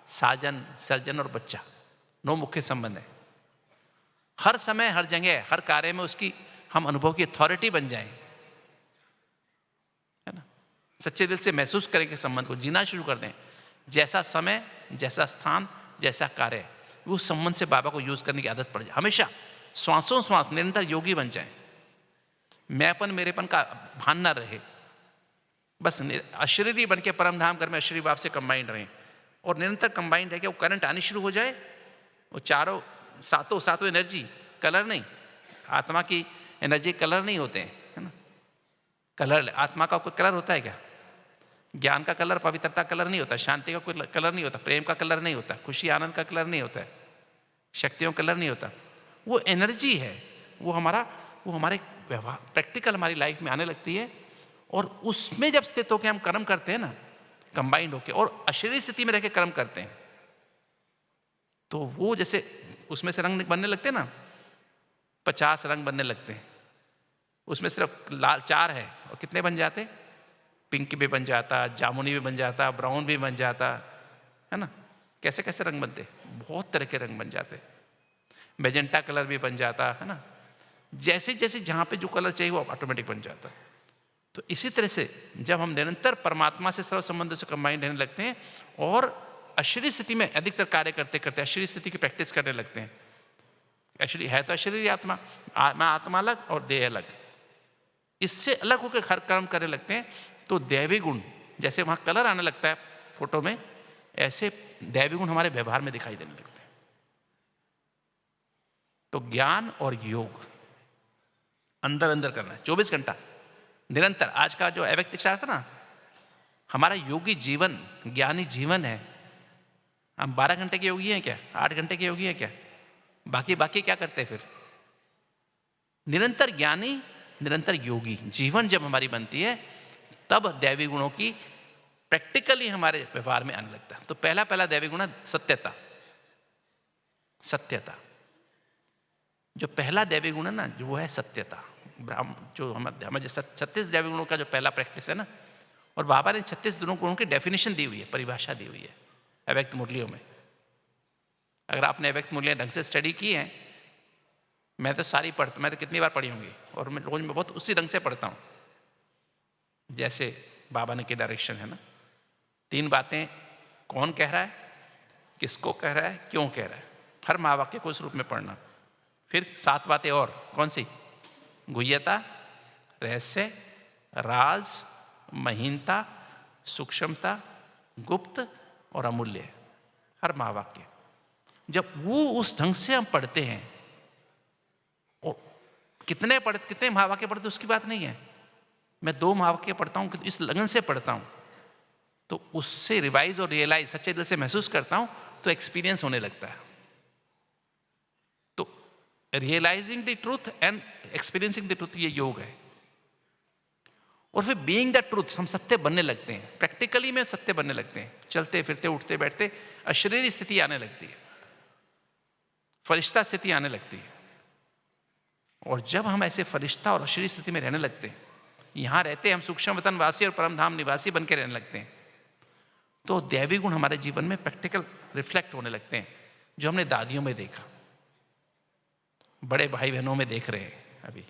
साजन, सर्जन और बच्चा, 9 मुख्य संबंध है। हर समय, हर जगह, हर कार्य में उसकी हम अनुभव की अथॉरिटी बन जाएं, है ना। सच्चे दिल से महसूस करें कि संबंध को जीना शुरू कर दें। जैसा समय, जैसा स्थान, जैसा कार्य, उस संबंध से बाबा को यूज करने की आदत पड़ जाए। हमेशा श्वासों श्वास निरंतर योगी बन जाए। मैंपन मेरेपन का भान ना रहे, बस अशरीरी बन के परम धाम घर में अशरीरी बाप से कंबाइंड रहें, और निरंतर कंबाइंड है कि वो करंट आनी शुरू हो जाए। वो सातों एनर्जी, कलर नहीं, आत्मा की एनर्जी कलर नहीं होते हैं, है ना। कलर, आत्मा का कोई कलर होता है क्या? ज्ञान का कलर, पवित्रता कलर नहीं होता, शांति का कोई कलर नहीं होता, प्रेम का कलर नहीं होता, खुशी आनंद का कलर नहीं होता है, शक्तियों का कलर नहीं होता। वो एनर्जी है, वो हमारे व्यवहार, प्रैक्टिकल हमारी लाइफ में आने लगती है। और उसमें जब स्थित होकर हम कर्म करते हैं ना, कंबाइंड होकर, और अशरीरी स्थिति में रहकर कर्म करते हैं, तो वो जैसे उसमें से रंग बनने लगते हैं ना, 50 रंग बनने लगते हैं। उसमें सिर्फ लाल 4 है, और कितने बन जाते? पिंक भी बन जाता, जामुनी भी बन जाता, ब्राउन भी बन जाता, है ना। कैसे कैसे रंग बनते? बहुत तरह के रंग बन जाते। मैजेंटा कलर भी बन जाता, है ना। जैसे जैसे जहाँ पे जो कलर चाहिए वो ऑटोमेटिक बन जाता। तो इसी तरह से जब हम निरंतर परमात्मा से सर्व संबंधों से कंबाइंड रहने लगते हैं, और अशरीरी स्थिति में अधिकतर कार्य करते करते अशरीरी स्थिति की प्रैक्टिस करने लगते हैं। अशरीरी है तो अशरीरी आत्मा, मैं आत्मा अलग और देह अलग, इससे अलग होकर हर कर्म करने लगते हैं। तो दैवी गुण, जैसे वहाँ कलर आने लगता है फोटो में, ऐसे दैवी गुण हमारे व्यवहार में दिखाई देने लगते हैं। तो ज्ञान और योग, अंदर अंदर करना है 24 घंटा निरंतर। आज का जो अव्यक्त चार था ना, हमारा योगी जीवन, ज्ञानी जीवन है। हम 12 घंटे के योगी हैं क्या? 8 घंटे के योगी हैं क्या? बाकी क्या करते हैं फिर? निरंतर ज्ञानी, निरंतर योगी जीवन जब हमारी बनती है, तब दैवी गुणों की प्रैक्टिकली हमारे व्यवहार में आने लगता है। तो पहला दैवी गुण है सत्यता। सत्यता जो पहला दैवी गुण है ना, जो वो है सत्यता। ब्राह्मण जो हमारे 36 दैवी गुणों का जो पहला प्रैक्टिस है ना, और बाबा ने 36 गुणों की डेफिनेशन दी हुई है, परिभाषा दी हुई है अव्यक्त मुरलियों में। अगर आपने अव्यक्त मुरलियां ढंग से स्टडी की हैं, मैं तो सारी पढ़ता, मैं तो कितनी बार पढ़ी होंगी, और मैं रोज में बहुत उसी ढंग से पढ़ता हूँ जैसे बाबा ने के डायरेक्शन है ना। 3 बातें, कौन कह रहा है, किसको कह रहा है, क्यों कह रहा है, हर महावाक्य को उस रूप में पढ़ना। फिर 7 बातें और, कौन सी? गुह्यता, रहस्य, राज, महीनता, सूक्ष्मता, गुप्त और अमूल्य, हर महावाक्य। जब वो उस ढंग से हम पढ़ते हैं, और कितने महावाक्य पढ़ते उसकी बात नहीं है, मैं 2 महावाक्य पढ़ता हूँ, इस लगन से पढ़ता हूँ, तो उससे रिवाइज और रियलाइज सच्चे दिल से महसूस करता हूँ, तो एक्सपीरियंस होने लगता है। तो realising the truth and experiencing the truth, ये योग है। और फिर बीइंग द ट्रूथ, हम सत्य बनने लगते हैं, प्रैक्टिकली में सत्य बनने लगते हैं, चलते फिरते उठते बैठते अशरीरी स्थिति आने लगती है, फरिश्ता स्थिति आने लगती है। और जब हम ऐसे फरिश्ता और अशरीरी स्थिति में रहने लगते हैं, यहाँ रहते हम सूक्ष्म वतन वासी और परम धाम निवासी बन के रहने लगते हैं, तो दैवी गुण हमारे जीवन में प्रैक्टिकल रिफ्लेक्ट होने लगते हैं, जो हमने दादियों में देखा, बड़े भाई बहनों में देख रहे हैं, अभी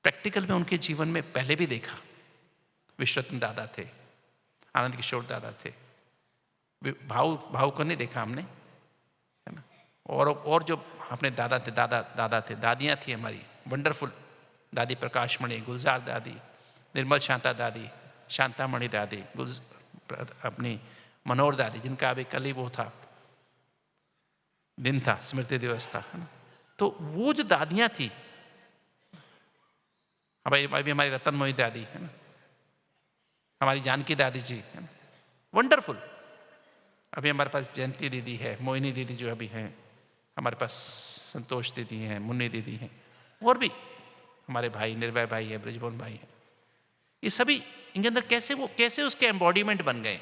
प्रैक्टिकल में उनके जीवन में पहले भी देखा। विश्वरत्न दादा थे, आनंद किशोर दादा थे, भाव को नहीं देखा हमने, है ना। और जो अपने दादा थे, दादियाँ थी हमारी वंडरफुल, दादी प्रकाशमणि, गुलजार दादी, निर्मल शांता दादी, शांतामणि दादी, अपनी मनोहर दादी, जिनका अभी कल ही वो था, दिन था, स्मृति दिवस था, है ना। तो वो जो दादियाँ थी, अभी हमारी रतन मोहित दादी, है ना, हमारी जानकी दादी जी, है ना, वंडरफुल। अभी हमारे पास जयंती दीदी है, मोहिनी दीदी जो अभी हैं, हमारे पास संतोष दीदी हैं, मुन्नी दीदी हैं, और भी हमारे भाई निर्भय भाई है, ब्रिजभवन भाई है। ये सभी इनके अंदर कैसे उसके एम्बॉडीमेंट बन गए,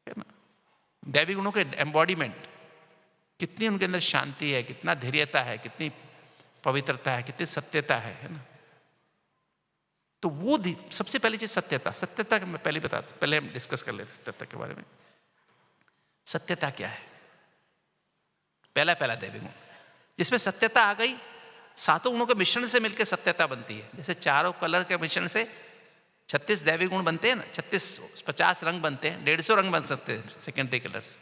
है ना। दैवी गुणों के एम्बॉडीमेंट, कितनी उनके अंदर शांति है, कितना धैर्यता है, कितनी पवित्रता है, कितनी सत्यता है ना। तो वो सबसे पहली चीज सत्यता मैं पहले हम डिस्कस कर लेते सत्यता के बारे में। सत्यता क्या है? पहला दैवी गुण, जिसमें सत्यता आ गई, 7 गुणों के मिश्रण से मिलकर सत्यता बनती है। जैसे 4 कलर के मिश्रण से 36 दैवी गुण बनते हैं ना, 50 रंग बनते हैं, 150 रंग बन सकते हैं सेकेंडरी कलर्स।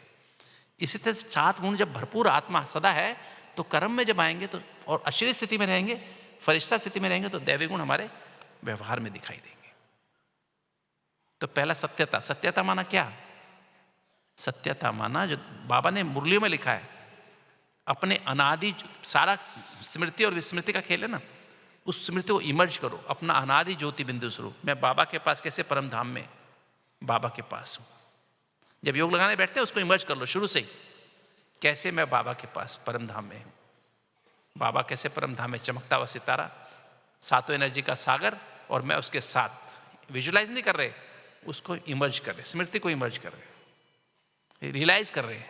इसी तरह 7 गुण जब भरपूर आत्मा सदा है, तो कर्म में जब आएंगे तो, और अशरीर स्थिति में रहेंगे, फरिश्ता स्थिति में रहेंगे, तो दैवी गुण हमारे व्यवहार में दिखाई देंगे। तो पहला सत्यता माना क्या? सत्यता माना, जो बाबा ने मुरलियों में लिखा है, अपने अनादि, सारा स्मृति और विस्मृति का खेल है ना, उस स्मृति को इमर्ज करो, अपना अनादि ज्योति बिंदु स्वरूप। मैं बाबा के पास कैसे परम धाम में बाबा के पास हूं। जब योग लगाने बैठते हैं, उसको इमर्ज कर लो शुरू से ही, कैसे मैं बाबा के पास परम धाम में हूं। बाबा कैसे परम धाम में चमकता हुआ सितारा, 7 एनर्जी का सागर, और मैं उसके साथ विजुलाइज नहीं कर रहे, उसको इमर्ज कर रहे, स्मृति को इमर्ज कर रहे, रियलाइज कर रहे,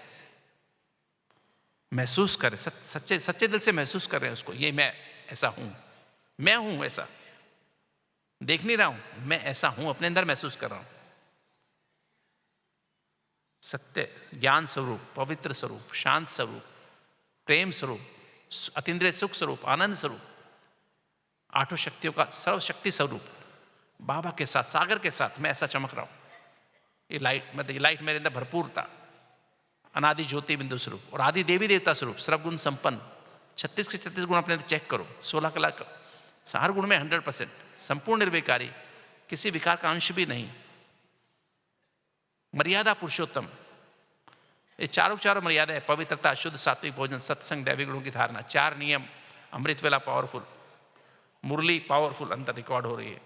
महसूस कर रहे, सच्चे दिल से महसूस कर रहे हैं उसको। ये मैं ऐसा हूं, मैं हूं ऐसा, देख नहीं रहा हूं, मैं ऐसा हूं, अपने अंदर महसूस कर रहा हूं। सत्य ज्ञान स्वरूप, पवित्र स्वरूप, शांत स्वरूप, प्रेम स्वरूप, अतीन्द्रिय सुख स्वरूप, आनंद स्वरूप, 8 शक्तियों का सर्वशक्ति स्वरूप, बाबा के साथ, सागर के साथ मैं ऐसा चमक रहा हूं। ये लाइट मेरे अंदर भरपूर था, अनादि ज्योति बिंदु स्वरूप और आदि देवी देवता स्वरूप, सर्वगुण संपन्न। 36 के 36 गुण अपने अंदर चेक करो, 16 कला, हर गुण में 100%, संपूर्ण निर्विकारी, किसी विकार का अंश भी नहीं, मर्यादा पुरुषोत्तम। ये चारों मर्यादा है, पवित्रता, शुद्ध सात्विक भोजन, सत्संग, दैवी गुणों की धारणा, 4 नियम, अमृत वेला पावरफुल, मुरली पावरफुल अंदर रिकॉर्ड हो रही है।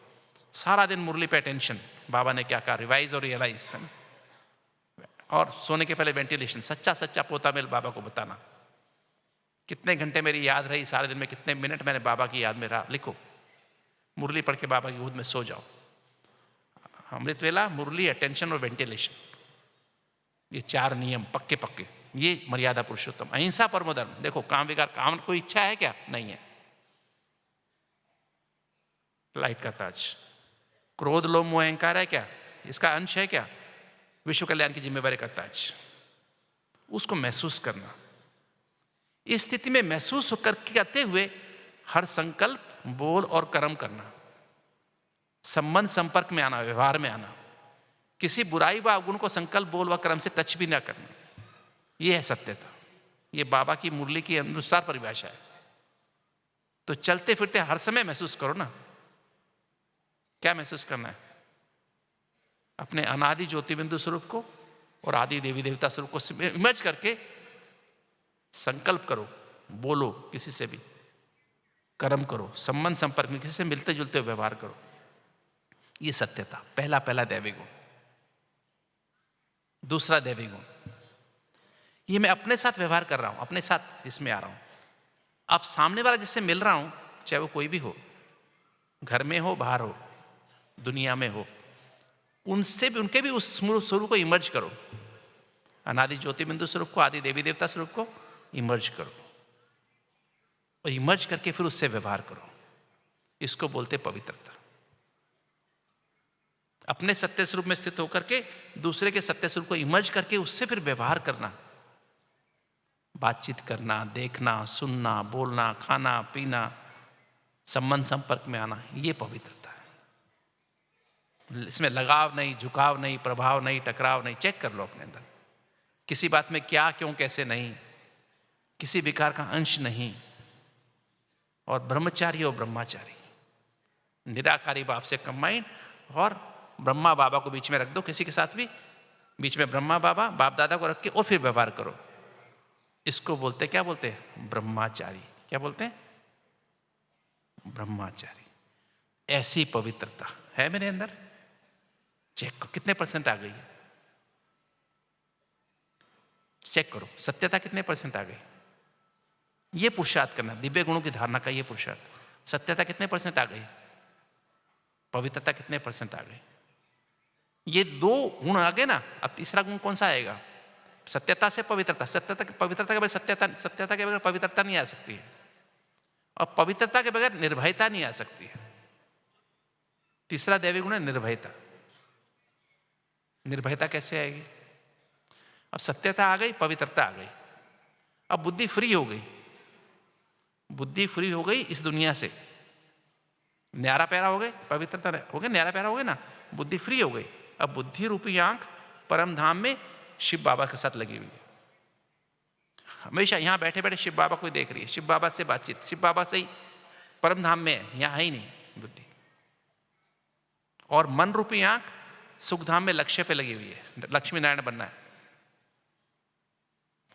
सारा दिन मुरली पे अटेंशन, बाबा ने क्या कहा, रिवाइज और रियलाइज, है ना? और सोने के पहले वेंटिलेशन, सच्चा सच्चा पोता मेल बाबा को बताना, कितने घंटे मेरी याद रही सारे दिन में, कितने मिनट मैंने बाबा की याद में रहा, लिखो। मुरली पढ़ के बाबा की गोद में सो जाओ। अमृत वेला, मुरली, अटेंशन और वेंटिलेशन, ये 4 नियम पक्के पक्के, ये मर्यादा पुरुषोत्तम। अहिंसा परमो धर्म। देखो, काम विकार, काम कोई इच्छा है क्या? नहीं है। लाइट का ताज। क्रोध लोभ मोह अहंकार है क्या? इसका अंश है क्या? विश्व कल्याण की जिम्मेवारी का ताज। उसको महसूस करना, इस स्थिति में महसूस करते हुए हर संकल्प, बोल और कर्म करना, संबंध संपर्क में आना, व्यवहार में आना, किसी बुराई व अवगुण को संकल्प, बोल व कर्म से टच भी ना करना। यह है सत्यता। ये बाबा की मुरली की अनुसार परिभाषा है। तो चलते फिरते हर समय महसूस करो ना, क्या महसूस करना है? अपने अनादि ज्योति बिंदु स्वरूप को और आदि देवी देवता स्वरूप को इमर्ज करके संकल्प करो, बोलो किसी से भी, कर्म करो, संबंध संपर्क में किसी से मिलते जुलते व्यवहार करो। ये सत्यता, पहला दैवी गुण। दूसरा दैवी गुण, ये मैं अपने साथ व्यवहार कर रहा हूं, अपने साथ इसमें आ रहा हूं। अब सामने वाला जिससे मिल रहा हूं, चाहे वो कोई भी हो, घर में हो, बाहर हो, दुनिया में हो, उनसे भी, उनके भी उस स्वरूप को इमर्ज करो। अनादि ज्योति बिंदु स्वरूप को, आदि देवी देवता स्वरूप को इमर्ज करो, और इमर्ज करके फिर उससे व्यवहार करो। इसको बोलते पवित्रता। अपने सत्य स्वरूप में स्थित होकर के दूसरे के सत्य स्वरूप को इमर्ज करके उससे फिर व्यवहार करना, बातचीत करना, देखना, सुनना, बोलना, खाना पीना, संबंध संपर्क में आना, ये पवित्रता है। इसमें लगाव नहीं, झुकाव नहीं, प्रभाव नहीं, टकराव नहीं। चेक कर लो अपने अंदर, किसी बात में क्या, क्यों, कैसे नहीं, किसी विकार का अंश नहीं। और ब्रह्मचारी और ब्रह्माचारी, निराकारी बाप से कंबाइंड, और ब्रह्मा बाबा को बीच में रख दो, किसी के साथ भी बीच में ब्रह्मा बाबा, बाप दादा को रख के, और फिर व्यवहार करो। इसको बोलते, क्या बोलते हैं? ब्रह्माचारी। क्या बोलते हैं? ब्रह्माचारी। ऐसी पवित्रता है मेरे अंदर। चेक करो कितने % आ गई है। चेक करो सत्यता कितने % आ गई। ये पुरुषार्थ करना, दिव्य गुणों की धारणा का ये पुरुषार्थ। सत्यता कितने % आ गई, पवित्रता कितने % आ गई। ये 2 गुण आ गए ना। अब तीसरा गुण कौन सा आएगा? सत्यता से पवित्रता। सत्यता के बगैर सत्यता के बगैर पवित्रता नहीं आ सकती है, और पवित्रता के बगैर निर्भयता नहीं आ सकती है। तीसरा दैवी गुण है निर्भयता। निर्भयता कैसे आएगी? अब सत्यता आ गई, पवित्रता आ गई, अब बुद्धि फ्री हो गई। बुद्धि फ्री हो गई इस दुनिया से, न्यारा प्यारा हो गए, पवित्रता हो गए, न्यारा प्यारा हो गए ना, बुद्धि फ्री हो गई। अब बुद्धि रूपी आंख परम धाम में शिव बाबा के साथ लगी हुई है। हमेशा यहां बैठे बैठे शिव बाबा को देख रही है, शिव बाबा से बातचीत, शिव बाबा से ही परम धाम में है, यहां है ही नहीं बुद्धि। और मन रूपी आंख सुख धाम में लक्ष्य पे लगी हुई है, लक्ष्मी नारायण बनना है,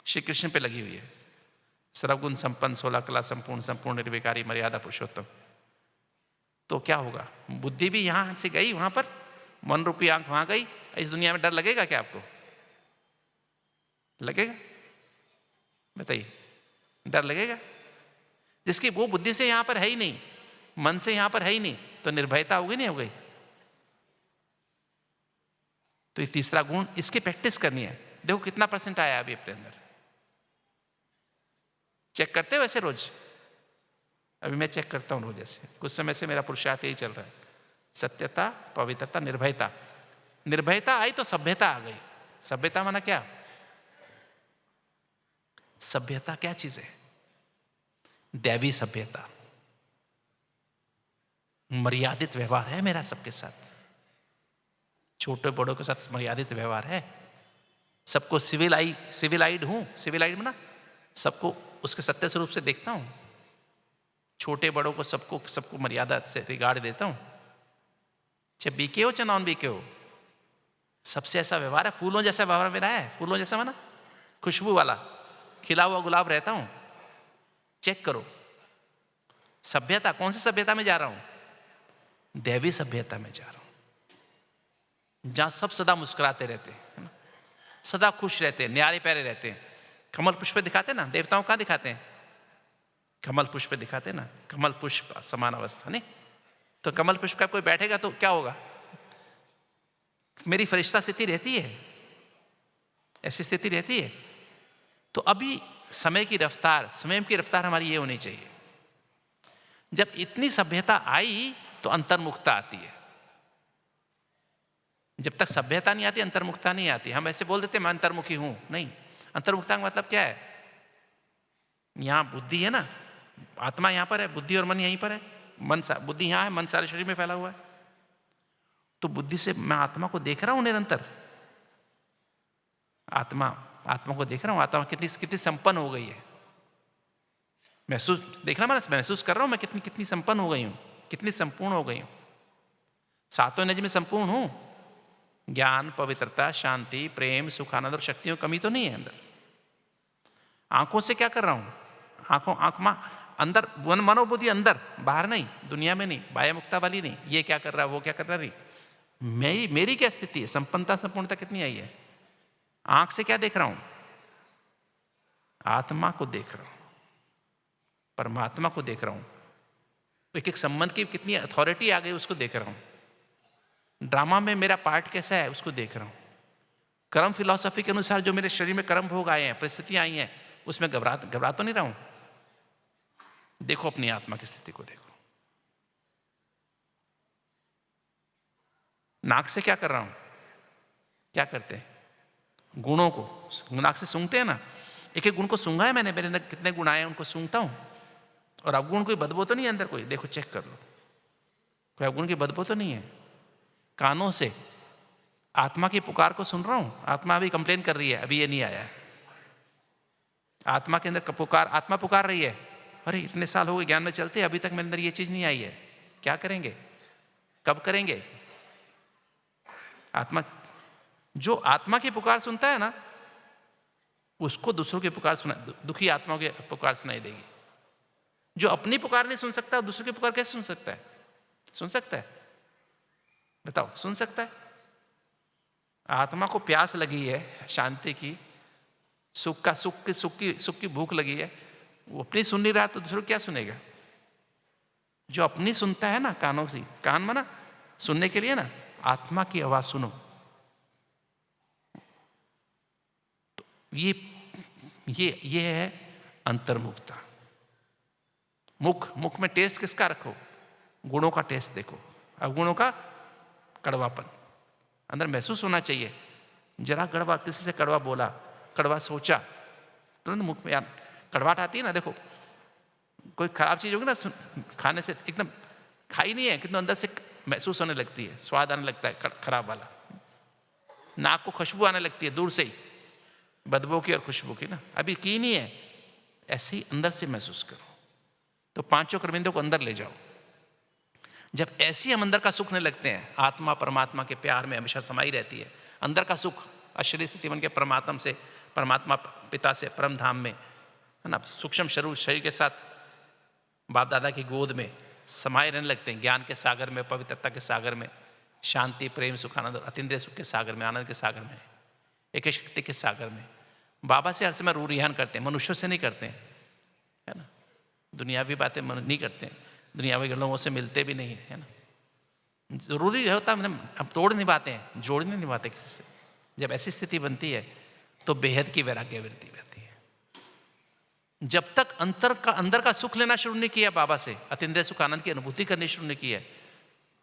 श्री कृष्ण पे लगी हुई है। सर्वगुण संपन्न, 16 कला संपूर्ण, संपूर्ण निर्विकारी, मर्यादा पुरुषोत्तम। तो क्या होगा? बुद्धि भी यहां से गई, वहां पर मन रूपी आंख वहां गई। इस दुनिया में डर लगेगा क्या आपको? लगेगा? बताइए, डर लगेगा? जिसकी वो बुद्धि से यहां पर है ही नहीं, मन से यहां पर है ही नहीं, तो निर्भयता होगी नहीं हो गई? तो ये तीसरा गुण, इसकी प्रैक्टिस करनी है। देखो कितना % आया अभी अपने अंदर। चेक करते हो वैसे रोज? अभी मैं चेक करता हूं रोज। ऐसे कुछ समय से मेरा पुरुषार्थ यही चल रहा है, सत्यता, पवित्रता, निर्भयता। निर्भयता आई तो सभ्यता आ गई। सभ्यता माना क्या? सभ्यता क्या चीज है? दैवी सभ्यता। मर्यादित व्यवहार है मेरा सबके साथ, छोटे बड़ों के साथ मर्यादित व्यवहार है। सबको सिविलाइड हूं। सिविलाइड ना, सबको उसके सत्य स्वरूप से देखता हूं, छोटे बड़ों को सबको मर्यादा से रिगार्ड देता हूं, चाहे बीके हो चाहे नॉन बीके हो, सबसे ऐसा व्यवहार है। फूलों जैसा व्यवहार मेरा है। फूलों जैसा माना खुशबू वाला, खिला हुआ गुलाब रहता हूं। चेक करो सभ्यता, कौन सी सभ्यता में जा रहा हूं? दैवी सभ्यता में जा रहा हूं, जहां सब सदा मुस्कुराते रहते हैं, है ना? सदा खुश रहते हैं, न्यारे प्यारे रहते हैं। कमल पुष्प दिखाते ना, देवताओं कहां दिखाते हैं? कमल पुष्प दिखाते ना, कमल पुष्प समान अवस्था, नहीं? तो कमल पुष्प का कोई बैठेगा तो क्या होगा? मेरी फरिश्ता स्थिति रहती है, ऐसी स्थिति रहती है। तो अभी समय की रफ्तार हमारी ये होनी चाहिए। जब इतनी सभ्यता आई तो अंतर्मुखता आती है। जब तक सभ्यता नहीं आती, अंतर्मुखता नहीं आती। हम ऐसे बोल देते मैं अंतर्मुखी हूं, नहीं। अंतर्मुखता का मतलब क्या है? यहां बुद्धि है ना, आत्मा यहां पर है, बुद्धि और मन यहीं पर है। बुद्धि यहां है, मन सारे शरीर में फैला हुआ है। तो बुद्धि से मैं आत्मा को देख रहा हूं निरंतर। आत्मा को देख रहा हूं, आत्मा कितनी संपन्न हो गई है। महसूस कर रहा हूं मैं कितनी संपन्न हो गई हूं, कितनी संपूर्ण हो गई हूं। सातों एनर्जी में संपूर्ण हूं। ज्ञान, पवित्रता, शांति, प्रेम, सुख, आनंद और शक्तियों की कमी तो नहीं है अंदर। आंखों से क्या कर रहा हूं? आंख अंदर, मनोबुद्धि अंदर, बाहर नहीं, दुनिया में नहीं, बाह्य मुक्ता वाली नहीं। ये क्या कर रहा है, वो क्या कर रहा है, मेरी क्या स्थिति है, संपन्नता संपूर्णता कितनी आई है। आंख से क्या देख रहा हूं? आत्मा को देख रहा हूं, परमात्मा को देख रहा हूं। एक एक संबंध की कितनी अथॉरिटी आ गई उसको देख रहा हूं। ड्रामा में मेरा पार्ट कैसा है उसको देख रहा हूं। कर्म फिलॉसफी के अनुसार जो मेरे शरीर में कर्म भोग आए हैं, परिस्थितियां आई हैं, उसमें घबरा तो नहीं रहा हूं। देखो अपनी आत्मा की स्थिति को देखो। नाक से क्या कर रहा हूं? क्या करते हैं? गुणों को नाक से सूंघते हैं ना। एक एक गुण को सूंघा है मैंने, मेरे अंदर कितने गुण आए हैं उनको सूंघता हूं। और अवगुण कोई बदबू तो नहीं है अंदर, कोई देखो चेक कर लो, कोई अवगुण की बदबू तो नहीं है। कानों से आत्मा की पुकार को सुन रहा हूं। आत्मा अभी कंप्लेन कर रही है, अभी ये नहीं आया है। आत्मा के अंदर पुकार, आत्मा पुकार रही है, अरे इतने साल हो गए ज्ञान में चलते, अभी तक मेरे अंदर ये चीज नहीं आई है, क्या करेंगे, कब करेंगे? आत्मा, जो आत्मा की पुकार सुनता है ना, उसको दूसरों की पुकार सुना, दुखी आत्माओं की पुकार सुनाई देगी। जो अपनी पुकार नहीं सुन सकता, दूसरों की पुकार कैसे सुन सकता है? सुन सकता है? बताओ, सुन सकता है? आत्मा को प्यास लगी है शांति की, सुख की भूख लगी है, वो अपनी सुन नहीं रहा तो दूसरों क्या सुनेगा? जो अपनी सुनता है ना, कानों से, कान में ना सुनने के लिए ना, आत्मा की आवाज सुनो। तो ये है अंतर्मुखता। मुख में टेस्ट किसका रखो? गुणों का टेस्ट देखो, अवगुणों का कड़वापन अंदर महसूस होना चाहिए। जरा कड़वा, किसी से कड़वा बोला, कड़वा सोचा, तुरंत मुख में यार कड़वाहट आती है ना। देखो कोई खराब चीज होगी ना, खाने से एकदम खाई नहीं है, कितना अंदर से महसूस होने लगती है, स्वाद आने लगता है खराब वाला। नाक को खुशबू आने लगती है दूर से ही, बदबू की और खुशबू की ना, अभी की नहीं है, ऐसे ही अंदर से महसूस करो। तो पांचों कर्मेंद्रियों को अंदर ले जाओ। जब ऐसी हम अंदर का सुख नहीं लगते हैं, आत्मा परमात्मा के प्यार में हमेशा समाई रहती है। अंदर का सुख अशरीर स्थिति बन के परमात्मा पिता से परम धाम में, है ना, सूक्ष्म शरीर के साथ बाप दादा की गोद में समाये रहने लगते हैं। ज्ञान के सागर में, पवित्रता के सागर में, शांति, प्रेम, सुख, आनंद, अतीन्द्रिय सुख के सागर में, आनंद के सागर में, एक शक्ति के सागर में बाबा से हर समय रू रिहान करते हैं। मनुष्यों से नहीं करते हैं, है ना, दुनियावी बातें नहीं करते हैं, दुनियावी लोगों से मिलते भी नहीं है ना। जरूरी होता है, मतलब हम तोड़ नहीं पाते हैं, जोड़ नहीं पाते किसी से। जब ऐसी स्थिति बनती है तो बेहद की वैराग्य वृत्ति रहती है। जब तक अंदर का सुख लेना शुरू नहीं किया बाबा से, अतीन्द्रिय सुख आनंद की अनुभूति करनी शुरू नहीं की है,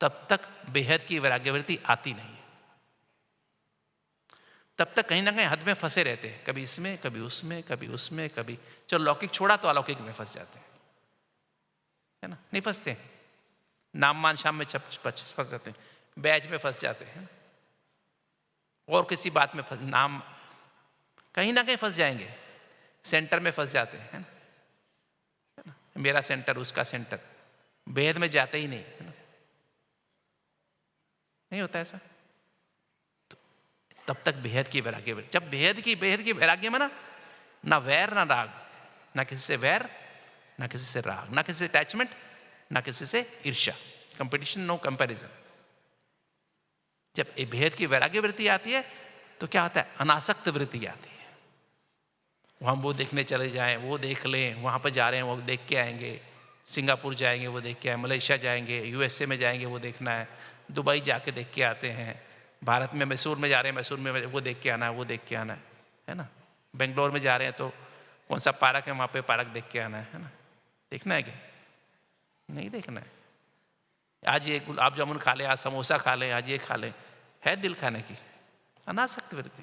तब तक बेहद की वैराग्य वृत्ति आती नहीं है। तब तक कहीं ना कहीं हद में फंसे रहते हैं, कभी इसमें, कभी उसमें, कभी उसमें, कभी चलो लौकिक छोड़ा तो अलौकिक में फंस जाते हैं, है ना, नहीं फंसते। नाम मान शाम में फंस जाते हैं, बैच में फंस जाते हैं, और किसी बात में नाम कहीं ना कहीं फंस जाएंगे, सेंटर में फंस जाते हैं, है ना, मेरा सेंटर, उसका सेंटर, बेहद में जाते ही नहीं, है ना, नहीं होता ऐसा। तो तब तक बेहद की वैराग्य, जब बेहद की वैराग्य में ना वैर ना राग, ना किसी से वैर, ना किसी से राग, ना किसी से अटैचमेंट, ना किसी से ईर्ष्या, कंपटीशन, नो कंपैरिजन। जब भेद की वैराग्य वृत्ति आती है तो क्या होता है, अनासक्त वृत्ति आती है। हम वो देखने चले जाएं, वो देख लें, वहाँ पर जा रहे हैं वो देख के आएंगे, सिंगापुर जाएंगे वो देख के आए, मलेशिया जाएंगे, यूएसए में जाएंगे वो देखना है, दुबई जाके देख के आते हैं, भारत में मैसूर में जा रहे हैं, मैसूर में वो देख के आना है, वो देख के आना है ना। बेंगलोर में जा रहे हैं तो कौन सा पार्क है वहाँ पे पार्क देख के आना है ना। देखना है क्या? नहीं देखना है। आज ये गुलाब जामुन खा ले, आज समोसा खा ले, आज ये खा ले, है दिल खाने की? अनासक्त वृत्ति।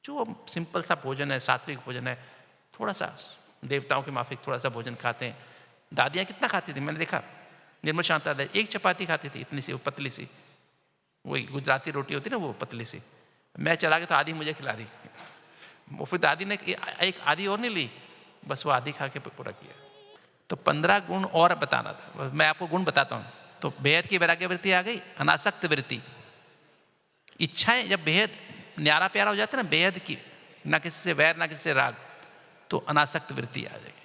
जो सिंपल सा भोजन है, सात्विक भोजन है, थोड़ा सा देवताओं के माफिक थोड़ा सा भोजन खाते हैं। दादियाँ कितना खाती थी, मैंने देखा, निर्मल शांता एक चपाती खाती थी, इतनी सी, वो पतली सी, वही गुजराती रोटी होती ना, वो पतली सी। मैं चला गया तो आधी मुझे खिला दी, वो फिर दादी ने एक आधी और नहीं ली, बस वो आधी खा के पूरा किया। तो 15 गुण और बताना था, मैं आपको गुण बताता हूँ। तो बेहद की वैराग्य वृत्ति आ गई, अनासक्त वृत्ति, इच्छाएं जब बेहद न्यारा प्यारा हो जाते हैं ना, बेहद की, ना किसी से वैर ना किसी से राग, तो अनासक्त वृत्ति आ जाएगी।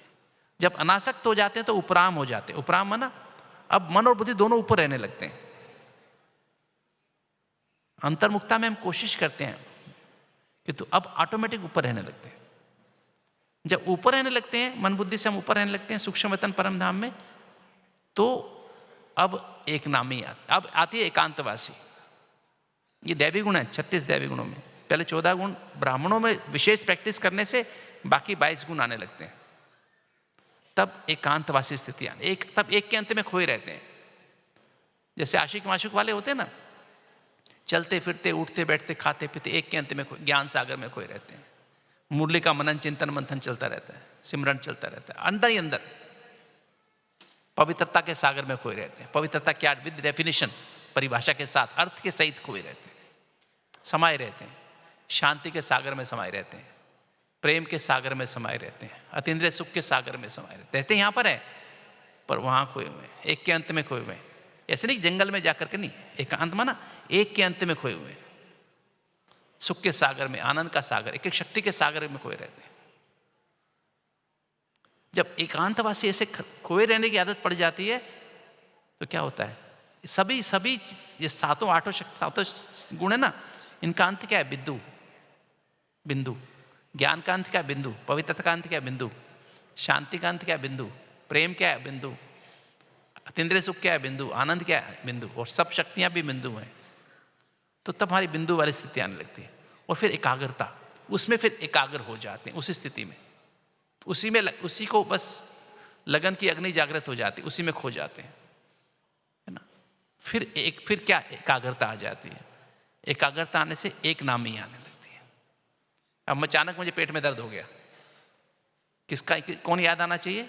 जब अनासक्त हो जाते हैं तो उपराम हो जाते हैं। उपराम माना अब मन और बुद्धि दोनों ऊपर रहने लगते हैं। अंतर्मुखता में हम कोशिश करते हैं कि तो अब ऑटोमेटिक ऊपर रहने लगते हैं। जब ऊपर रहने लगते हैं, मन बुद्धि से हम ऊपर रहने लगते हैं सूक्ष्म वतन परम धाम में, तो अब एक नामी अब आती है एकांतवासी। ये दैवी गुण है 36 दैवी गुणों में। पहले 14 गुण ब्राह्मणों में विशेष प्रैक्टिस करने से बाकी 22 गुण आने लगते हैं। तब एकांतवासी स्थिति आने, तब एक के अंत में खोए रहते हैं। जैसे आशिक माशुक वाले होते हैं ना, चलते फिरते उठते बैठते खाते पीते एक के अंत में ज्ञान सागर में खोए रहते हैं। मुरली का मनन चिंतन मंथन चलता रहता है, सिमरन चलता रहता है, अंदर ही अंदर पवित्रता के सागर में खोए रहते हैं। पवित्रता क्या, विद डेफिनेशन, परिभाषा के साथ, अर्थ के सहित खोए रहते हैं, समाये रहते हैं, शांति के सागर में समाये रहते हैं, प्रेम के सागर में समाये रहते हैं, अतीन्द्रिय सुख के सागर में समाये रहते हैं। यहाँ पर है पर वहाँ खोए हुए हैं, एक के अंत में खोए हुए हैं। ऐसे नहीं जंगल में जाकर के नहीं, एकांत माना एक के अंत में खोए हुए हैं, सुख के सागर में, आनंद का सागर, एक एक शक्ति के सागर में खोए रहते हैं। जब एकांतवासी ऐसे खोए रहने की आदत पड़ जाती है तो क्या होता है, सभी ये सातों गुण है ना, इनका अंत क्या है, बिंदु। ज्ञान का अंत क्या है, बिंदु। पवित्रता का अंत क्या है, बिंदु। शांति का अंत क्या है, बिंदु। प्रेम क्या है, बिंदु। अतीन्द्रिय सुख क्या है, बिंदु। आनंद क्या है, बिंदु। और सब शक्तियां भी बिंदु हैं। तो तब हमारी बिंदु वाली स्थिति आने लगती है। और फिर एकाग्रता, उसमें फिर एकाग्र हो जाते हैं उसी स्थिति में, उसी को बस लगन की अग्नि जागृत हो जाती है, उसी में खो जाते हैं, है ना। फिर क्या एकाग्रता आ जाती है। एकाग्रता आने से एक नामी आने लगती है। अब अचानक मुझे पेट में दर्द हो गया, कौन याद आना चाहिए,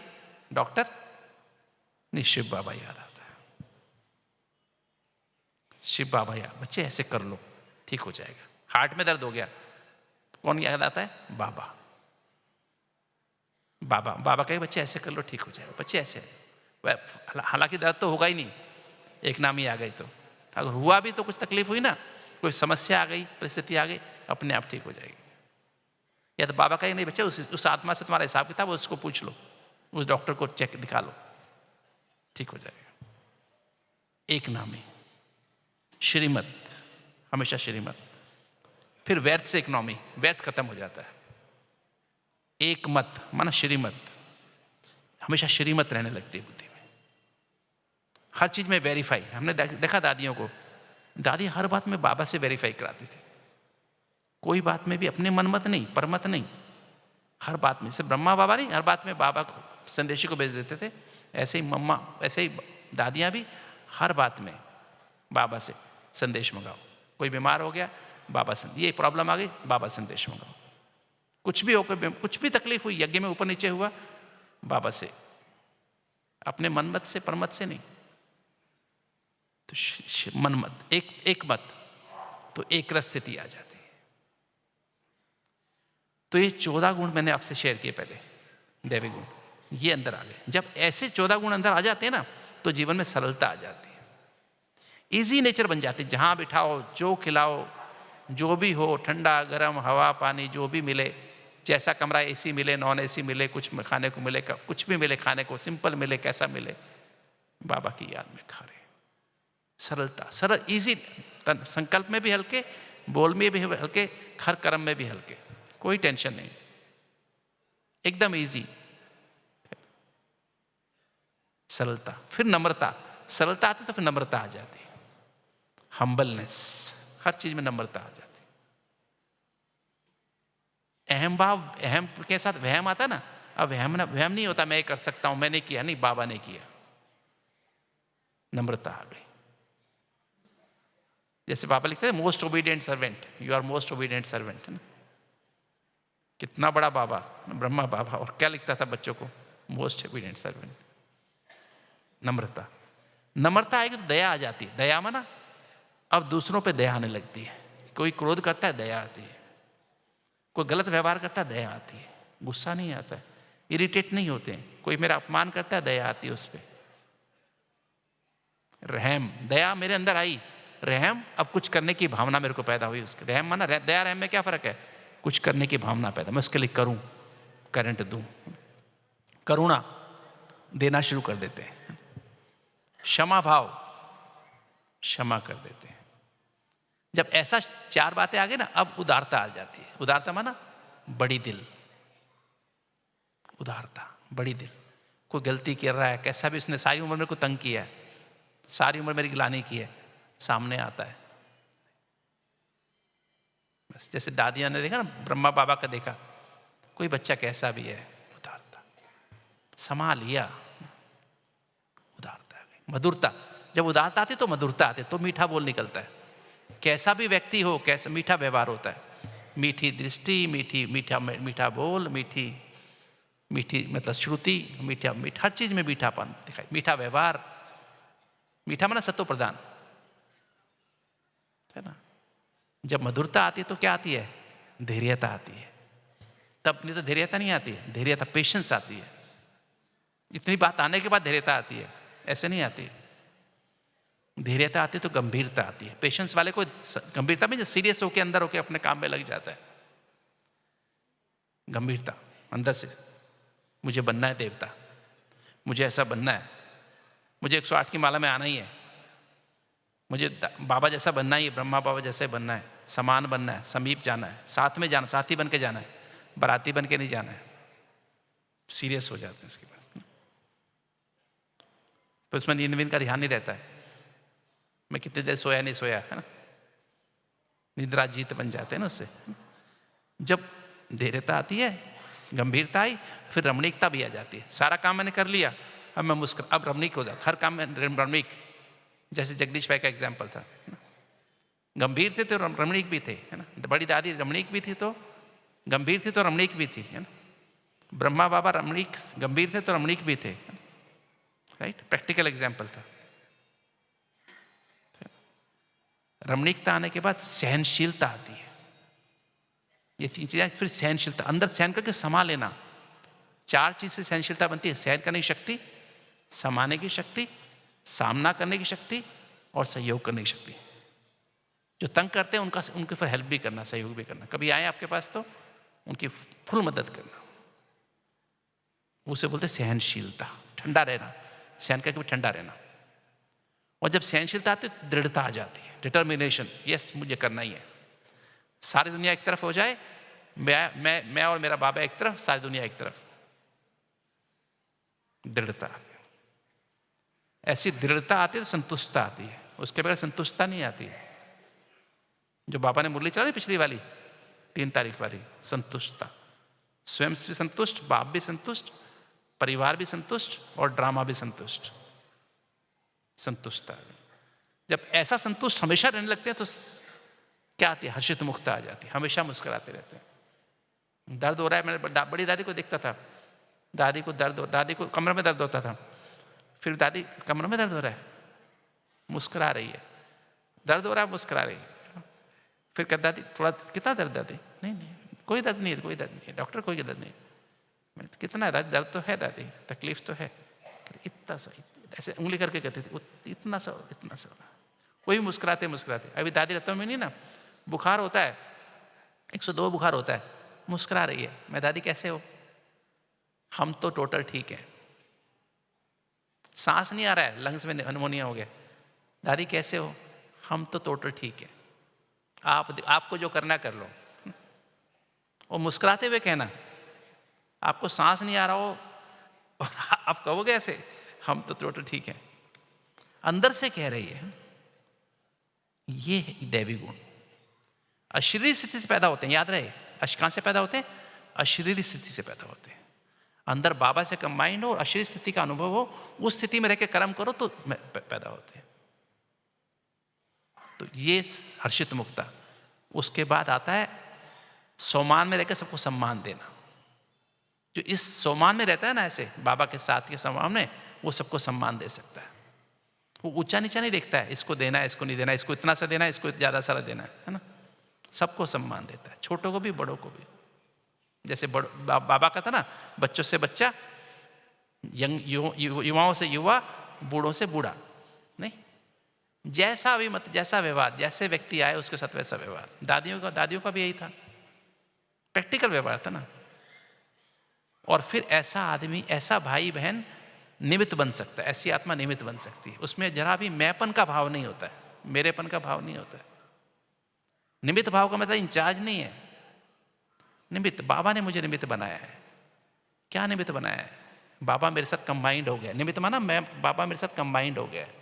डॉक्टर नहीं, शिव बाबा याद आता है। शिव बाबा याद, बच्चे ऐसे कर लो ठीक हो जाएगा। हार्ट में दर्द हो गया, कौन याद आता है, बाबा कहे बच्चे ऐसे कर लो ठीक हो जाएगा। बच्चे ऐसे, हालांकि दर्द तो होगा ही नहीं, एक नामी आ गई तो, अगर हुआ भी तो कुछ तकलीफ हुई ना, कोई समस्या आ गई, परिस्थिति आ गई, अपने आप ठीक हो जाएगी। या तो बाबा कहे नहीं बच्चे, उस आत्मा से तुम्हारा हिसाब किताब, उसको पूछ लो, उस डॉक्टर को चेक दिखा लो, ठीक हो जाएगा। एक नामी, श्रीमत, हमेशा श्रीमत। फिर वैध से इकोनॉमी, वैध खत्म हो जाता है। एक मत माना श्रीमत, हमेशा श्रीमत रहने लगती है बुद्धि में, हर चीज में वेरीफाई। हमने देखा दादियों को, दादी हर बात में बाबा से वेरीफाई कराती थी। कोई बात में भी अपने मनमत नहीं, परमत नहीं, हर बात में, जैसे ब्रह्मा बाबा नहीं, हर बात में बाबा को, संदेशी को भेज देते थे, ऐसे ही मम्मा, ऐसे ही दादियाँ भी हर बात में बाबा से संदेश मंगाओ। कोई बीमार हो गया, बाबा से, ये प्रॉब्लम आ गई, बाबा संदेश मंगाओ। कुछ भी हो, कुछ भी तकलीफ हुई, यज्ञ में ऊपर नीचे हुआ, बाबा से, अपने मनमत से, परमत से नहीं। तो मनमत, एक मत, तो एक रस स्थिति आ जाती है। तो ये 14 गुण मैंने आपसे शेयर किए पहले, दैवी गुण, ये अंदर आ गए। जब ऐसे 14 गुण अंदर आ जाते हैं ना, तो जीवन में सरलता आ जाती है, इजी नेचर बन जाती है। जहां बिठाओ, जो खिलाओ, जो भी हो, ठंडा गर्म हवा पानी जो भी मिले, जैसा कमरा, एसी मिले, नॉन एसी मिले, कुछ खाने को मिले, कुछ भी मिले खाने को, सिंपल मिले, कैसा मिले, बाबा की याद में खा रहे हैं। सरलता, सरल, इजी, संकल्प में भी हल्के, बोल में भी हल्के, हर कर्म में भी हल्के, कोई टेंशन नहीं, एकदम इजी। सरलता, फिर नम्रता, सरलता आती तो फिर नम्रता आ जाती, हम्बलनेस, हर चीज में नम्रता आ जाती। अहम भाव, अहम के साथ वहम आता ना, अब वहम नहीं होता मैं कर सकता हूं, मैंने किया नहीं, बाबा ने किया, नम्रता आ गई। जैसे बाबा लिखते हैं most obedient servant, you are most obedient servant, है ना। कितना बड़ा बाबा, ब्रह्मा बाबा, और क्या लिखता था बच्चों को, मोस्ट ओबीडियंट सर्वेंट। नम्रता, नम्रता आएगी तो दया आ जाती है। दया माना अब दूसरों पे दया आने लगती है। कोई क्रोध करता है, दया आती है। कोई गलत व्यवहार करता है, दया आती है। गुस्सा नहीं आता है, इरिटेट नहीं होते हैं। कोई मेरा अपमान करता है, दया आती है उस पर। रहम, दया मेरे अंदर आई, रहम, अब कुछ करने की भावना मेरे को पैदा हुई उसके। रहम माना, दया रहम में क्या फर्क है, कुछ करने की भावना पैदा, मैं उसके लिए करूं, करंट दूं। करुणा, देना शुरू कर देते हैं। क्षमा भाव, क्षमा कर देते हैं। जब ऐसा चार बातें आ गई ना, अब उदारता आ जाती है। उदारता माना बड़ी दिल, उदारता, बड़ी दिल। कोई गलती कर रहा है, कैसा भी उसने सारी उम्र मेरे को तंग किया है, सारी उम्र मेरी गिलानी की है, सामने आता है। बस जैसे दादियां ने देखा ना, ब्रह्मा बाबा का देखा, कोई बच्चा कैसा भी है, उदारता, संभाल लिया, उदारता। मधुरता, जब उदारता आती तो मधुरता आती, तो मीठा बोल निकलता है। कैसा भी व्यक्ति हो, कैसा मीठा व्यवहार होता है, मीठी दृष्टि, मीठा बोल, मीठी मतलब श्रुति, मीठा हर चीज में मीठापन दिखाई, मीठा व्यवहार। मीठा माना सत्व प्रदान, है ना। जब मधुरता आती है तो क्या आती है, धैर्यता आती है। तब नहीं तो धैर्यता नहीं आती है, धैर्यता पेशेंस आती है। इतनी बात आने के बाद धैर्यता आती है, ऐसे नहीं आती। धैर्यता आती है तो गंभीरता आती है। पेशेंस वाले को गंभीरता में जो सीरियस होकर अंदर होकर अपने काम में लग जाता है। गंभीरता अंदर से, मुझे बनना है देवता, मुझे ऐसा बनना है, मुझे 108 की माला में आना ही है, मुझे बाबा जैसा बनना ही है, ब्रह्मा बाबा जैसे बनना है, समान बनना है, समीप जाना है, साथ में जाना, साथी बन के जाना है, बराती बन के नहीं जाना है। सीरियस हो जाते हैं इसके बाद, तो उसमें नींद का ध्यान नहीं रहता है, मैं कितनी देर सोया नहीं सोया, है ना। निद्रा जीत बन जाते हैं ना उससे। जब धैर्यता आती है, गंभीरता आई, फिर रमणीकता भी आ जाती है। सारा काम मैंने कर लिया, अब मैं अब रमणीक हो जाता, हर काम में रमणीक। जैसे जगदीश भाई का एग्जाम्पल था, गंभीर थे तो रमणीक भी थे, है ना। बड़ी दादी रमणीक भी थी तो गंभीर थी, तो रमणीक भी थी, है ना। ब्रह्मा बाबा रमणीक गंभीर थे तो रमणीक भी थे, राइट। प्रैक्टिकल एग्जाम्पल था। रमणीकता आने के बाद सहनशीलता आती है। ये तीन चीजें, फिर सहनशीलता, अंदर सहन करके समा लेना। चार चीज से सहनशीलता बनती है, सहन करने की शक्ति, समाने की शक्ति, सामना करने की शक्ति, और सहयोग करने की शक्ति। जो तंग करते हैं उनके फिर हेल्प भी करना, सहयोग भी करना। कभी आए आपके पास तो उनकी फुल मदद करना, उसे बोलते सहनशीलता। ठंडा रहना, सहन करके भी ठंडा रहना। और जब सहनशीलता आती है तो दृढ़ता आ जाती है, डिटर्मिनेशन, यस मुझे करना ही है। सारी दुनिया एक तरफ हो जाए, मैं और मेरा बाबा एक तरफ, सारी दुनिया एक तरफ, दृढ़ता। ऐसी दृढ़ता आती है तो संतुष्टता आती है, उसके बगैर संतुष्टता नहीं आती है। जो बाबा ने मुरली चलाई पिछली वाली 3 तारीख वाली, संतुष्टता, स्वयं से संतुष्ट, बाप भी संतुष्ट, परिवार भी संतुष्ट, और ड्रामा भी संतुष्ट, संतुष्टता। जब ऐसा संतुष्ट हमेशा रहने लगते हैं तो क्या आती है, हर्षित मुक्ता आ जाती है, हमेशा मुस्कुराते रहते हैं। दर्द हो रहा है, मैंने बड़ी दादी को देखता था, दादी को कमर में दर्द होता था, फिर दादी कमर में दर्द हो रहा है, मुस्कुरा रही है, दर्द हो रहा है, मुस्कुरा रही है। फिर कहता दादी थोड़ा, कितना दर्द दादी, नहीं कोई दर्द नहीं है, कोई दर्द नहीं है डॉक्टर, कोई दर्द नहीं। कितना है दादी, दर्द तो है दादी, तकलीफ तो है, इतना सा, ऐसे उंगली करके कहते थे, इतना सा। कोई मुस्कुराते। अभी दादी रतन में नहीं ना, बुखार होता है, 102 बुखार होता है, मुस्कुरा रही है। मैं दादी कैसे हो, हम तो टोटल ठीक है, सांस नहीं आ रहा है, लंग्स में निमोनिया हो गया। दादी कैसे हो? हम तो टोटल ठीक है, आपको जो करना कर लो। और मुस्कुराते हुए कहना, आपको सांस नहीं आ रहा हो और आप कहोगे ऐसे, हम तो टोटल ठीक है। अंदर से कह रही है। ये है दैवी गुण। अशरीरी स्थिति से पैदा होते हैं, याद रहे। कहां से पैदा होते हैं? अशरीरी स्थिति से पैदा होते हैं। अंदर बाबा से कंबाइंड हो और अशरीरी स्थिति का अनुभव हो, उस स्थिति में रहकर कर्म करो तो पैदा होते हैं। तो ये हर्षित मुक्ता। उसके बाद आता है सोमान में रहकर सबको सम्मान देना। जो इस सोमान में रहता है ना, ऐसे बाबा के साथ के सम्मान में, वो सबको सम्मान दे सकता है। वो ऊंचा नीचा नहीं देखता है, इसको देना है, इसको नहीं देना, इसको इतना सा देना है, इसको ज्यादा सारा देना है ना। सबको सम्मान देता है, छोटों को भी बड़ों को भी। जैसे बाबा का था ना, बच्चों से बच्चा, युवाओं से युवा, बूढ़ों से बूढ़ा। नहीं, जैसा भी मत, जैसा व्यवहार, जैसे व्यक्ति आए उसके साथ वैसा व्यवहार। दादियों का भी यही था, प्रैक्टिकल व्यवहार था ना। और फिर ऐसा आदमी, ऐसा भाई बहन निमित्त बन सकता है, ऐसी आत्मा निमित्त बन सकती है। उसमें जरा भी मैंपन का भाव नहीं होता है, मेरेपन का भाव नहीं होता है। निमित्त भाव का मतलब इंचार्ज नहीं है। निमित्त, बाबा ने मुझे निमित्त बनाया है। क्या निमित्त बनाया है? बाबा मेरे साथ कंबाइंड हो गया। निमित्त माना मैं, बाबा मेरे साथ कंबाइंड हो गया है,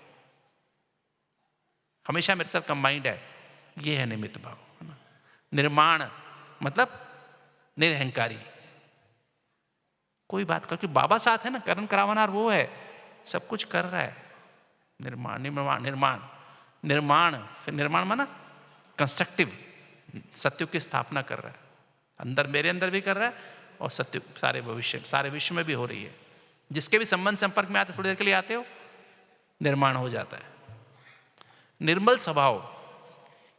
हमेशा मेरे साथ कंबाइंड है। ये है निमित्त भाव, है ना। निर्माण मतलब निरहंकारी। कोई बात करके बाबा साथ है ना, कर्म करावनार वो है, सब कुछ कर रहा है। निर्माण निर्माण निर्माण निर्माण, फिर निर्माण माना कंस्ट्रक्टिव, सत्युग की स्थापना कर रहा है। अंदर, मेरे अंदर भी कर रहा है और सत्युग सारे भविष्य, सारे विश्व में भी हो रही है। जिसके भी संबंध संपर्क में आते, थोड़ी देर के लिए आते हो, निर्माण हो जाता है। निर्मल स्वभाव,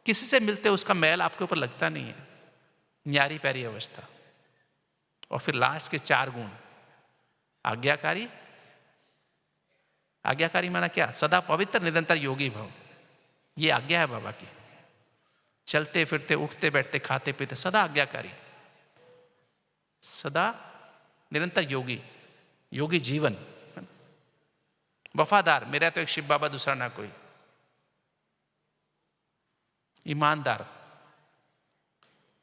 किसी से मिलते हो उसका मैल आपके ऊपर लगता नहीं है, न्यारी प्यारी अवस्था। और फिर लास्ट के 4 गुण, आज्ञाकारी। आज्ञाकारी माना क्या? सदा पवित्र, निरंतर योगी भव। ये आज्ञा है बाबा की। चलते फिरते, उठते बैठते, खाते पीते, सदा आज्ञाकारी, सदा निरंतर योगी, योगी जीवन। वफादार, मेरा तो एक शिव बाबा, दूसरा ना कोई। ईमानदार,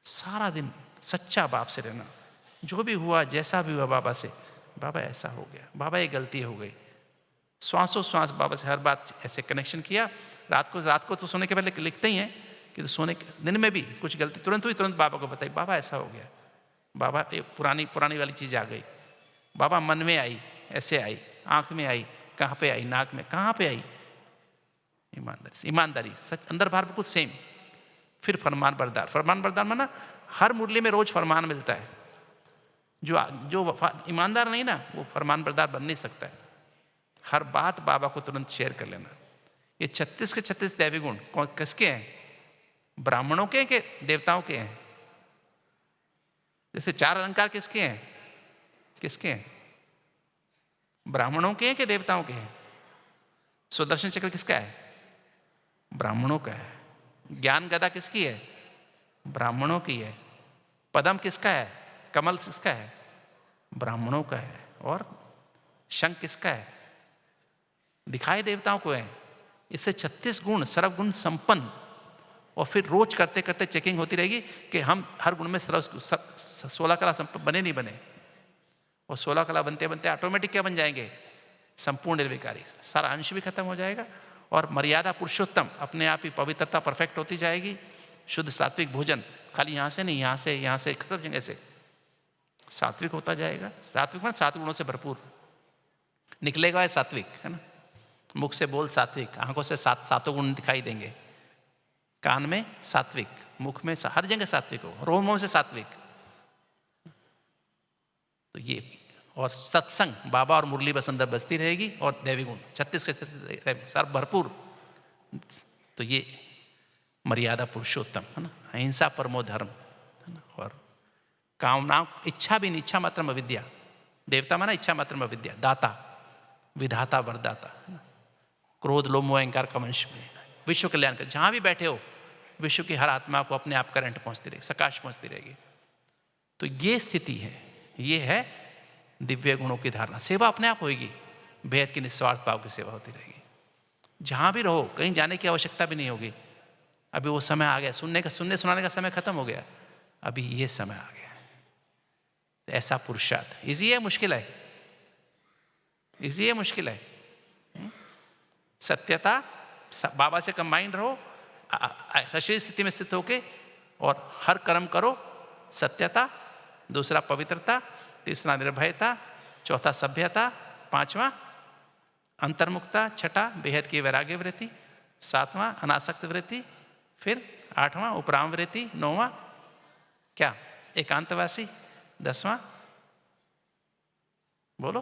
सारा दिन सच्चा बाप से रहना। जो भी हुआ, जैसा भी हुआ, बाबा से, बाबा ऐसा हो गया, बाबा ये गलती हो गई। श्वासों श्वास बाबा से हर बात ऐसे कनेक्शन किया। रात को तो सोने के पहले लिखते ही हैं कि तो सोने दिन में भी कुछ गलती तुरंत हुई, तुरंत बाबा को बताई, बाबा ऐसा हो गया। बाबा ये पुरानी वाली चीज आ गई। बाबा मन में आई, ऐसे आई, आंख में आई, कहाँ पे आई, नाक में, कहाँ पे आई? ईमानदारी, सच, अंदर बाहर बिल्कुल सेम। फिर फरमान बरदार। फरमान बरदार माना हर मुरली में रोज फरमान मिलता है। जो ईमानदार नहीं ना, वो फरमान बरदार बन नहीं सकता है। हर बात बाबा को तुरंत शेयर कर लेना। ये 36 के 36 दैवी गुण किसके हैं? ब्राह्मणों के हैं कि देवताओं के हैं? जैसे 4 अलंकार किसके हैं? किसके हैं? ब्राह्मणों के हैं कि देवताओं के हैं? सुदर्शन चक्र किसका है? ब्राह्मणों का है। ज्ञान गदा किसकी है? ब्राह्मणों की है। पद्म किसका है? कमल किसका है? ब्राह्मणों का है। और शंख किसका है? दिखाए देवताओं को है। इससे 36 गुण, सर्वगुण संपन्न। और फिर रोज करते करते चेकिंग होती रहेगी कि हम हर गुण में 16 कला संपन्न बने नहीं बने। और 16 कला बनते बनते ऑटोमेटिक क्या बन जाएंगे? संपूर्ण निर्विकारी। सारा अंश भी खत्म हो जाएगा और मर्यादा पुरुषोत्तम, अपने आप ही पवित्रता परफेक्ट होती जाएगी। शुद्ध सात्विक भोजन, खाली यहाँ से नहीं, यहाँ से खत्म जगह से सात्विक होता जाएगा। सात्विक मतलब 7 गुणों से भरपूर निकलेगा है सात्विक, है ना। मुख से बोल सात्विक, आंखों से सातों गुण दिखाई देंगे, कान में सात्विक, मुख में हर जगह सात्विक हो, रोमों से सात्विक। तो ये, और सत्संग, बाबा और मुरली बस अंदर बसती रहेगी। और दैवी गुण 36 के सार भरपूर। तो ये मर्यादा पुरुषोत्तम, है ना। अहिंसा परमो धर्म, है ना। और कामना, इच्छा भी नहीं, इच्छा मात्र में विद्या। देवता माना इच्छा मात्र में विद्या। दाता, विधाता, वरदाता, है ना। क्रोध, लोभ, मोह, अहंकार का वंश में विश्व कल्याण कर। जहां भी बैठे हो, विश्व की हर आत्मा को अपने आप करंट पहुंचती रहेगी, सकाश पहुंचती रहेगी। तो ये स्थिति है, ये है दिव्य गुणों की धारणा। सेवा अपने आप होगी। बेहद की निस्वार्थ भाव की सेवा होती रहेगी। जहाँ भी रहो, कहीं जाने की आवश्यकता भी नहीं होगी। अभी वो समय आ गया, सुनने सुनाने का समय खत्म हो गया, अभी ये समय आ गया। तो ऐसा पुरुषार्थ इजी है, मुश्किल है? इजी है, मुश्किल है? सत्यता, बाबा से कंबाइंड रहो, शरीर स्थिति में स्थित होके, और हर कर्म करो सत्यता, दूसरा पवित्रता, तीसरा निर्भयता, चौथा सभ्यता, पांचवा अंतर्मुखता, छठा बेहद की वैराग्य वृत्ति, सातवां अनासक्त वृत्ति, फिर आठवां उपराम वृत्ति, नौवां क्या एकांतवासी, 10वां बोलो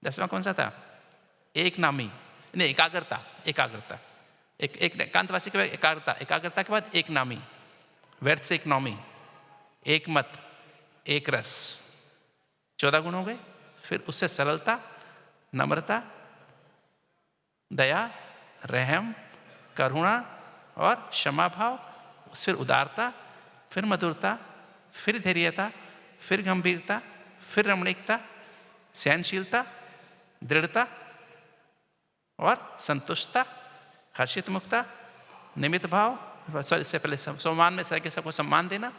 10वां कौन सा था? एक नामी, नहीं एकाग्रता, एकाग्रता, एक एकांतवासी के बाद एकाग्रता, एकाग्रता के बाद एक नामी, व्यर्थ से इकोनॉमी, एक मत, एक रस, 14 गुण हो गए। फिर उससे सरलता, नम्रता, दया, रहम, करुणा और क्षमा भाव, फिर उदारता, फिर मधुरता, फिर धैर्यता, फिर गंभीरता, फिर रमणीकता, सहनशीलता, दृढ़ता और संतुष्टता, हर्षित मुक्ता, निमित्त भाव, सॉरी इससे पहले सम्मान में सबको सम्मान देना,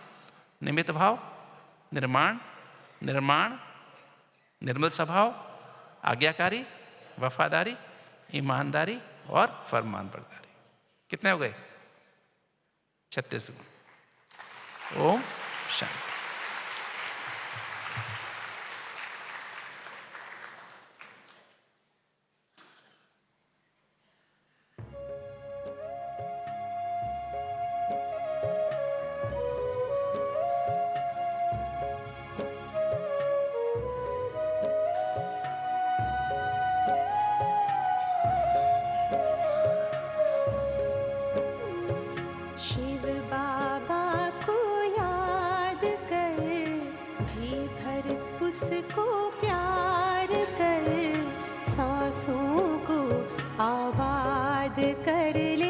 निमित्त भाव, निर्माण, निर्मल स्वभाव, आज्ञाकारी, वफादारी, ईमानदारी और फरमानबरदारी। कितने हो गए? 36 गुण। ओम शांति। शिव बाबा को याद कर, जी भर उसको प्यार कर, सांसों को आबाद कर ले।